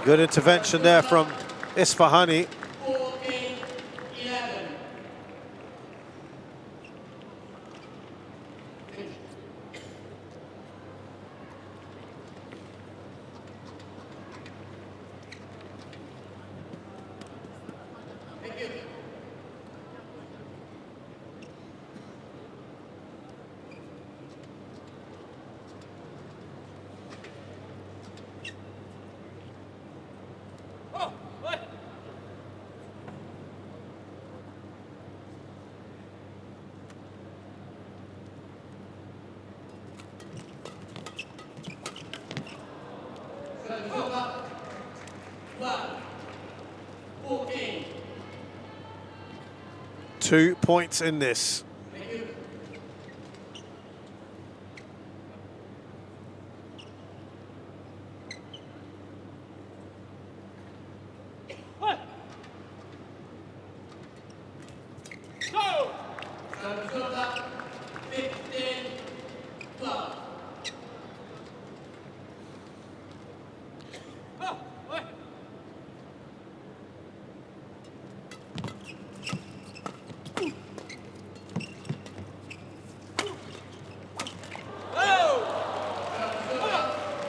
S4: Good intervention there from Isfahani. Two points in this.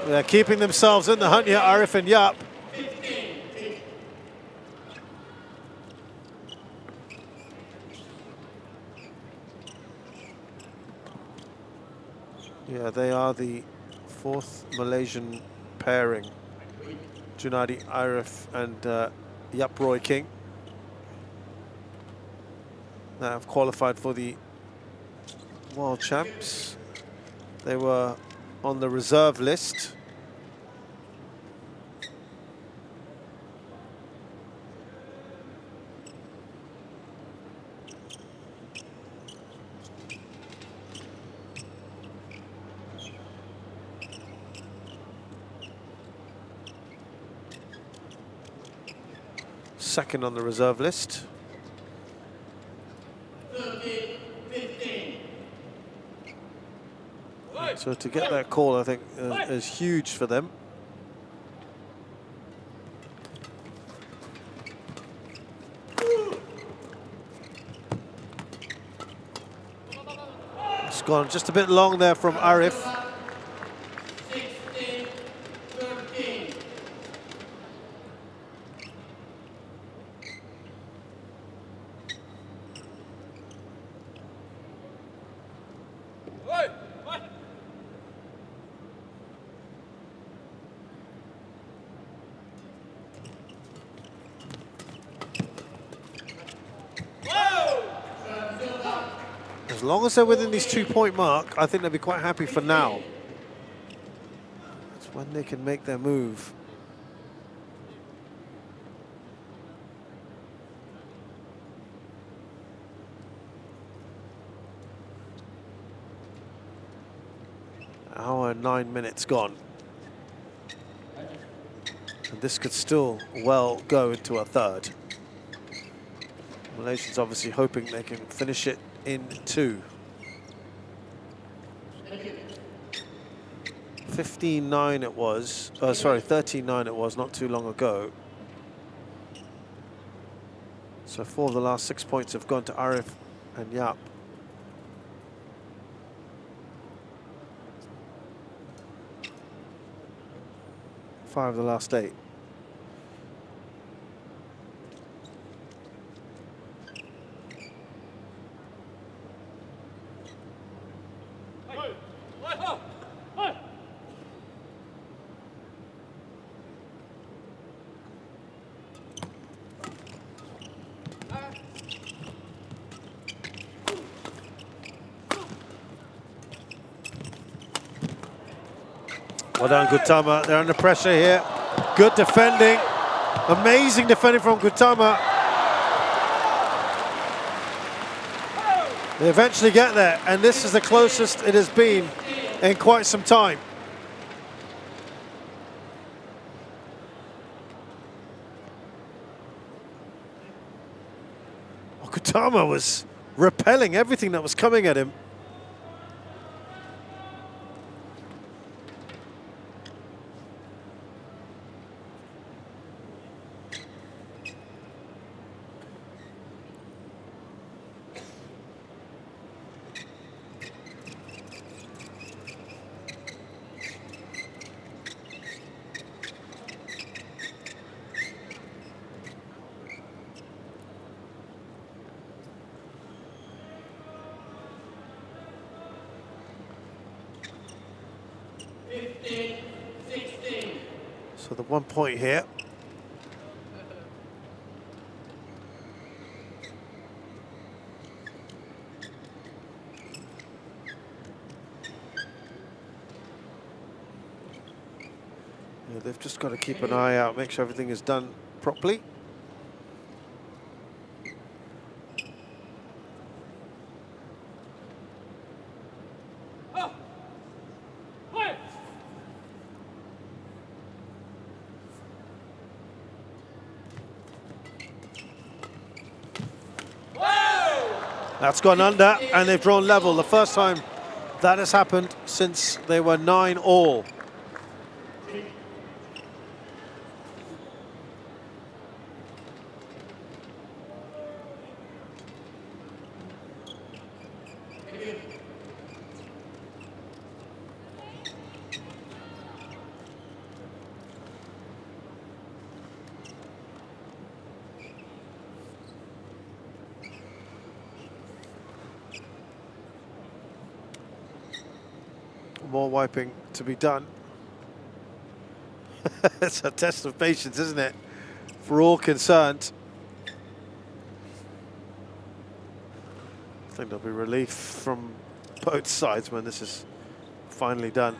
S4: They're keeping themselves in the hunt here, Arif and Yap. Yeah, they are the 4th Malaysian pairing. Junadi, Arif and Yap Roy King. That have qualified for the World Champs. They were on the reserve list. second on the reserve list.
S5: 15.
S4: So to get that call, I think, is huge for them. It's gone just a bit long there from Arif.
S5: 16-13.
S4: As long as they're within this 2-point mark, I think they'll be quite happy for now. That's when they can make their move. Hour and 9 minutes gone. And this could still well go into a third. Malaysians obviously hoping they can finish it in 2. 15-9 it was, sorry, 13-9 it was not too long ago. So 4 of the last 6 points have gone to Arif and Yap. Five of the last 8. Well done, Gutama. They're under pressure here. Good defending. Amazing defending from Gutama. They eventually get there, and this is the closest it has been in quite some time. Well, Gutama was repelling everything that was coming at him. So the 1 point here. Yeah, they've just got to keep an eye out, make sure everything is done properly. That's gone under, and they've drawn level. The first time that has happened since they were 9-all. More wiping to be done. It's a test of patience, isn't it? For all concerned. I think there'll be relief from both sides when this is finally done.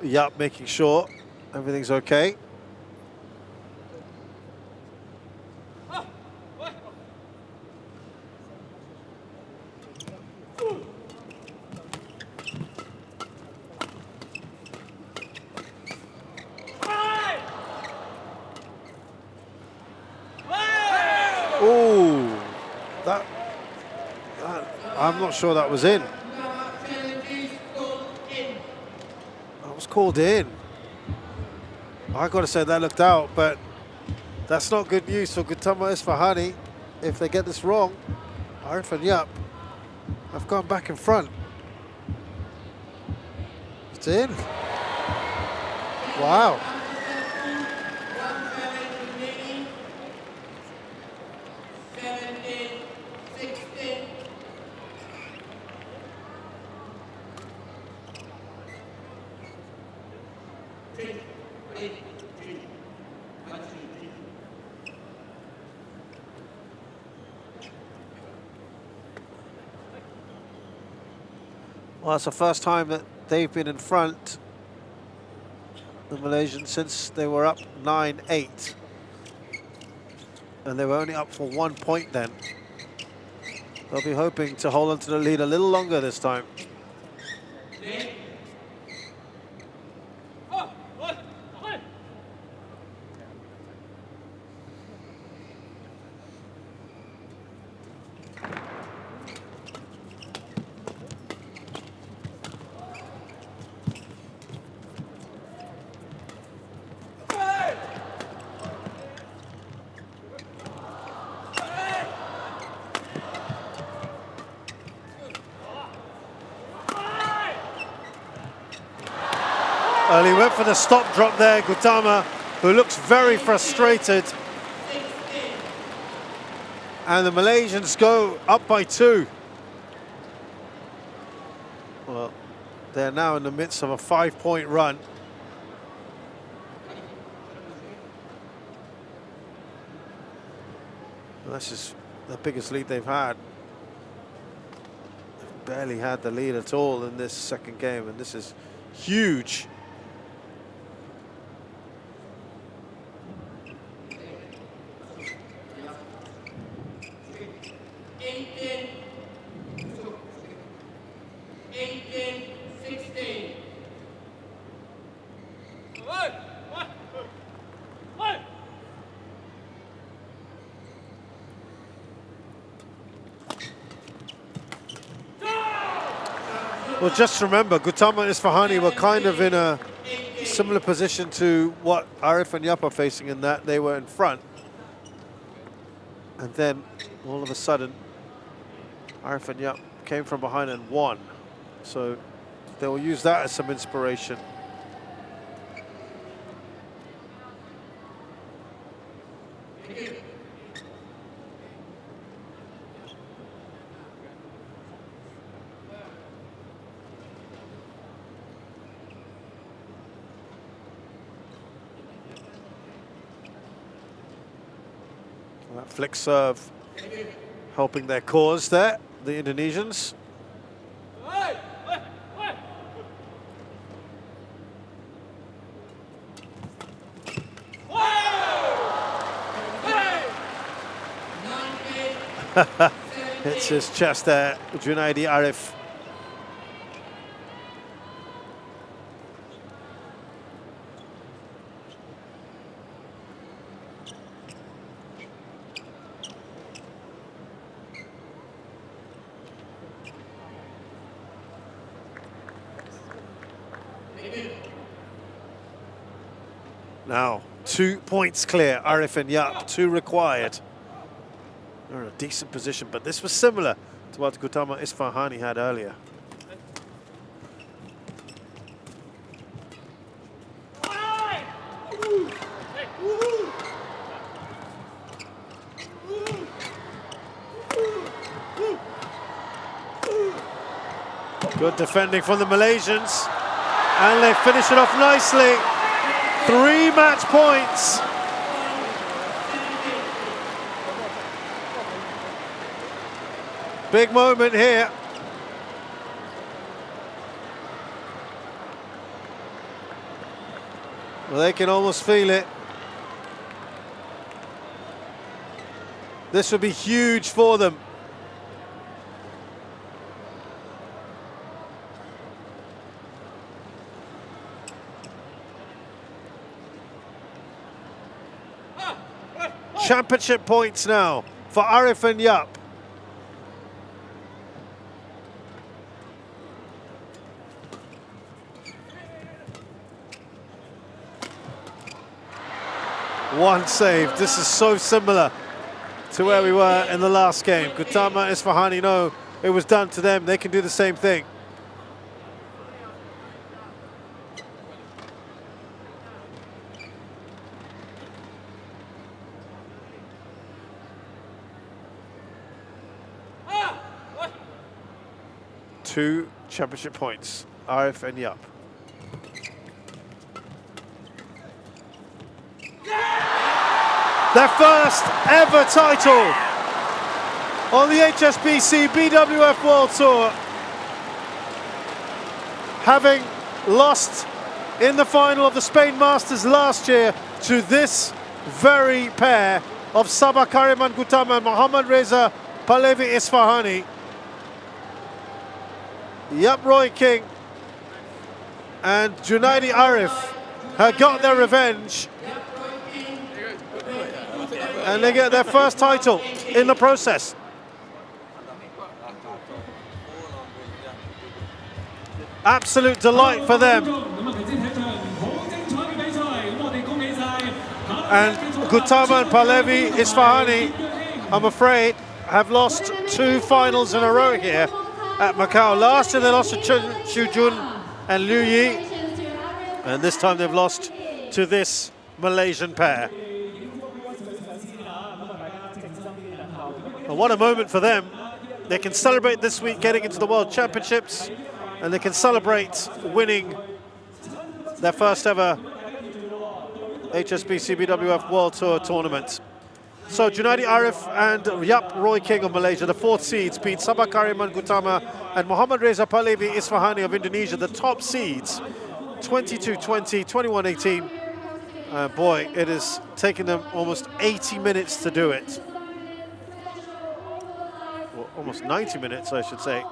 S4: Yap making sure everything's okay. Oh, that I'm not sure that was in. That was called in. I got to say that looked out, but that's not good news for Gutama Isfahani. If they get this wrong, Arif and Yap have gone back in front. It's in. Wow. Well, it's the first time that they've been in front, the Malaysians, since they were up 9-8. And they were only up for 1 point then. They'll be hoping to hold on to the lead a little longer this time. Well, he went for the stop drop there, Gutama, who looks very frustrated. And the Malaysians go up by 2. Well, they're now in the midst of a 5-point run. Well, that's just the biggest lead they've had. They've barely had the lead at all in this second game, and this is huge. Well, just remember, Gutama and Isfahani were kind of in a similar position to what Arif and Yap are facing, in that they were in front. And then, all of a sudden, Arif and Yap came from behind and won. So they will use that as some inspiration. That flick serve helping their cause there, the Indonesians. Hits his chest there, Junaidi Arif. Now, 2 points clear, Arif and Yap, 2 required. They're in a decent position, but this was similar to what Gutama Isfahani had earlier. Good defending from the Malaysians, and they finish it off nicely. 3 match points. Big moment here. Well, they can almost feel it. This would be huge for them. Championship points now for Arif and Yap. One save. This is so similar to where we were in the last game. Gutama, Isfahani know it was done to them. They can do the same thing. Two championship points, Arif and Yap. Their first ever title on the HSBC BWF World Tour, having lost in the final of the Spain Masters last year to this very pair of Sabah Kariman Gutama and Mohammad Reza Pahlavi Isfahani. Yap Roy King and Junaidi Arif have got their revenge, and they get their first title in the process. Absolute delight for them. And Gutama and Pahlavi Isfahani, I'm afraid, have lost two finals in a row here at Macau. Last year they lost to Xu Jun and Liu Yi, and this time they've lost to this Malaysian pair. And what a moment for them. They can celebrate this week getting into the World Championships, and they can celebrate winning their first ever HSBC BWF World Tour tournament. So Junaidi Arif and Yap Roy King of Malaysia, the fourth seeds, beat Sabah Kariman Gutama and Mohammad Reza Pahlavi Isfahani of Indonesia, the top seeds, 22-20, 21-18. Boy, it has taken them almost 80 minutes to do it. Well, almost 90 minutes, I should say.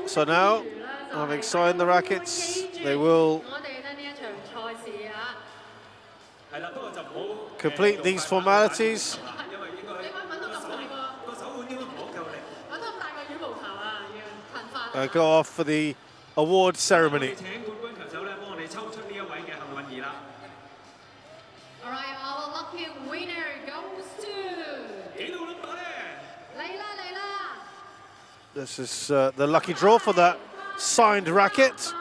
S4: So now, having signed the rackets, they will complete these formalities and go off for the award ceremony.
S1: All right, our lucky winner goes to Leila.
S4: This is the lucky draw for that signed racket.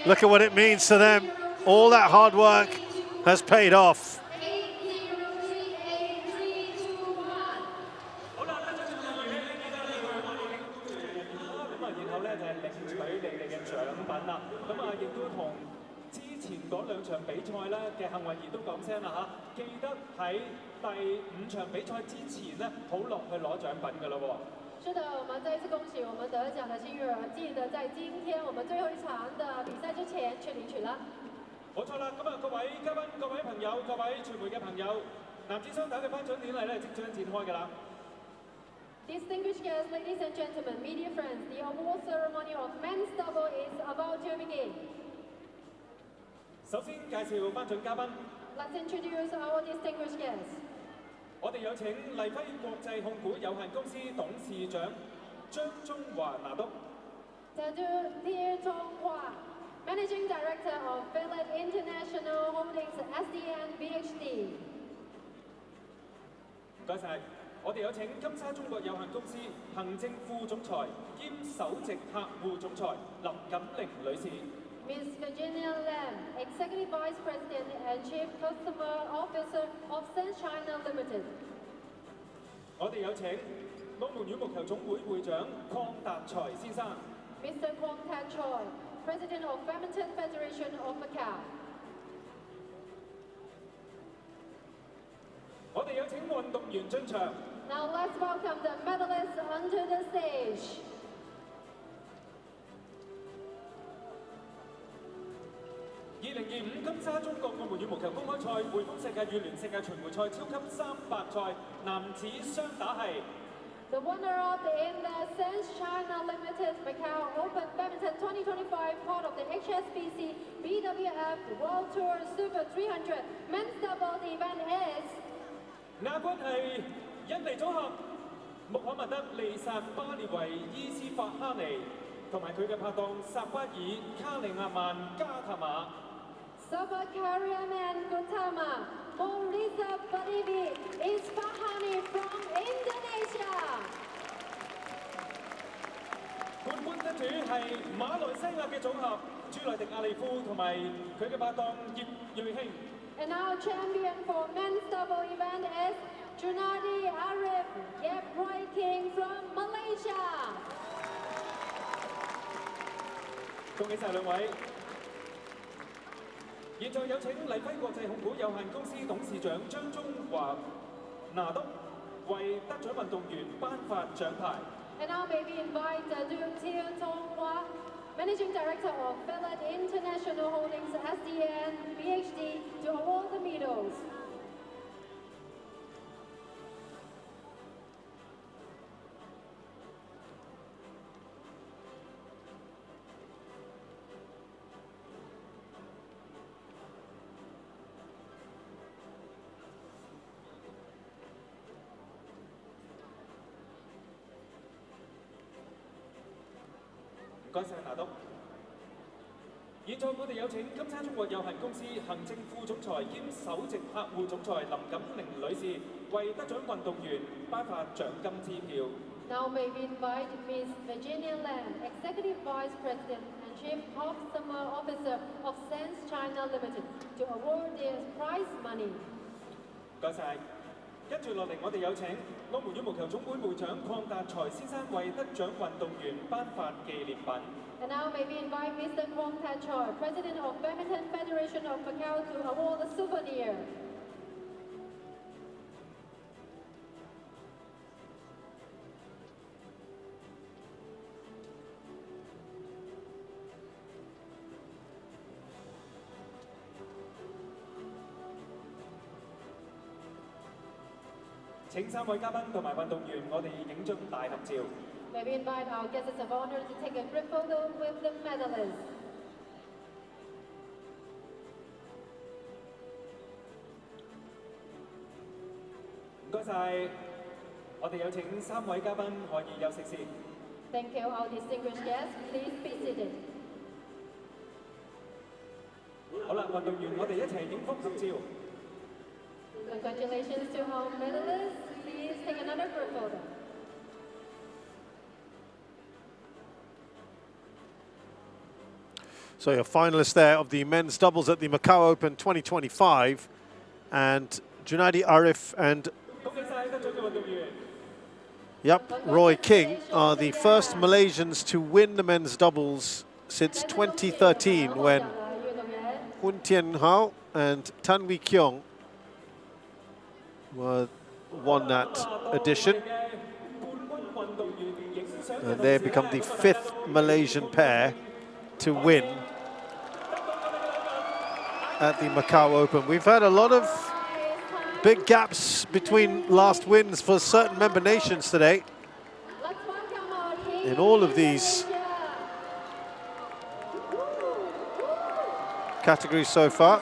S4: Look at what it means to them. All that hard work has paid off.
S1: 是的，我们再一次恭喜我们得奖的幸运儿，记得在今天我们最后一场的比赛之前去领取啦。
S2: 冇錯啦，咁啊各位嘉賓、各位朋友、各位傳媒嘅朋友，男子雙打嘅頒獎典禮咧即將展開㗎啦。
S1: Distinguished guests, ladies and gentlemen, media friends, the award ceremony of men's double is about to begin.
S2: 首先介紹頒獎嘉賓。
S1: Let's introduce our distinguished guests.
S2: 我哋有請麗輝國際控股有限公司董事長張中華拿督。
S1: Dear Tonghua, Managing Director of Philip International Holdings SDN BHD.
S2: 唔該晒。我哋有請金沙中國有限公司行政副總裁兼首席客戶總裁林錦玲女士。
S1: Ms. Virginia Lam, Executive Vice President and Chief Customer Officer of SANDS China Limited.
S2: 我哋有請澳門羽毛球總會會長鄺達才先生。
S1: Mr. Kwong Tat Choi, President of Badminton Federation of Macau.
S2: 我哋有請運動員進場。
S1: Now let's welcome the medalists onto the stage.
S2: 2025金沙中國澳門羽毛球公開賽匯豐世界羽聯世界巡迴賽超級300賽男子雙打係。
S1: The runner-up in the SANDS China Limited Macau Open Badminton 2025 part of the HSBC BWF World Tour Super 300 men's doubles event is
S2: 亞軍係印尼組合穆罕默德利薩巴列維伊斯法哈尼同埋佢嘅拍檔薩巴爾卡利亞曼加塔馬。
S1: Sudirman and Gutama, Mauriza Badivi, Isfahani from Indonesia.
S2: 冠軍得主係馬來西亞嘅組合朱萊迪亞利夫同埋佢嘅拍檔葉瑞興。
S1: And our champion for men's double event is Junadi Arif, Yep Roy King from Malaysia.
S2: 恭喜晒兩位！現在有請麗輝國際控股有限公司董事長張中華拿督為得獎運動員頒發獎牌。
S1: And now may we invite Tia Tonghua, Managing Director of Fellet International Holdings SDN PhD, to award the medals. 唔該晒拿督。現在我哋有請金沙中國有限公司行政副總裁兼首席客戶總裁林錦玲女士為得獎運動員頒發獎金支票。Now may we invite Ms. Virginia Lam, Executive Vice President and Chief Customer Officer of SANDS China Limited, to award their prize money.
S2: 唔該晒。跟住落嚟，我哋有請澳門羽毛球總會會長鄺達才先生為得獎運動員頒發紀念品。
S1: And now may we invite Mr. Kwong Tat Choi, President of Badminton Federation of Macau, to award a souvenir. 請3位嘉賓同埋運動員，我哋影張大合照。May we invite our guests of honor to take a group photo with the medalists.
S2: 唔該晒，我哋有請3位嘉賓可以休息先。
S1: Thank you, our distinguished guests. Please be seated.
S2: 好啦，運動員，我哋一齊影幅合照。
S1: Congratulations to our medalists. Please take another group photo.
S4: So your finalists there of the men's doubles at the Macau Open 2025, and Junadi Arif and Roy King are the first Malaysians to win the men's doubles since 2013, when Hun Tien Hao and Tan Wee Kiong won that edition. And they become the 5th Malaysian pair to win at the Macau Open. We've had a lot of big gaps between last wins for certain member nations today in all of these categories so far.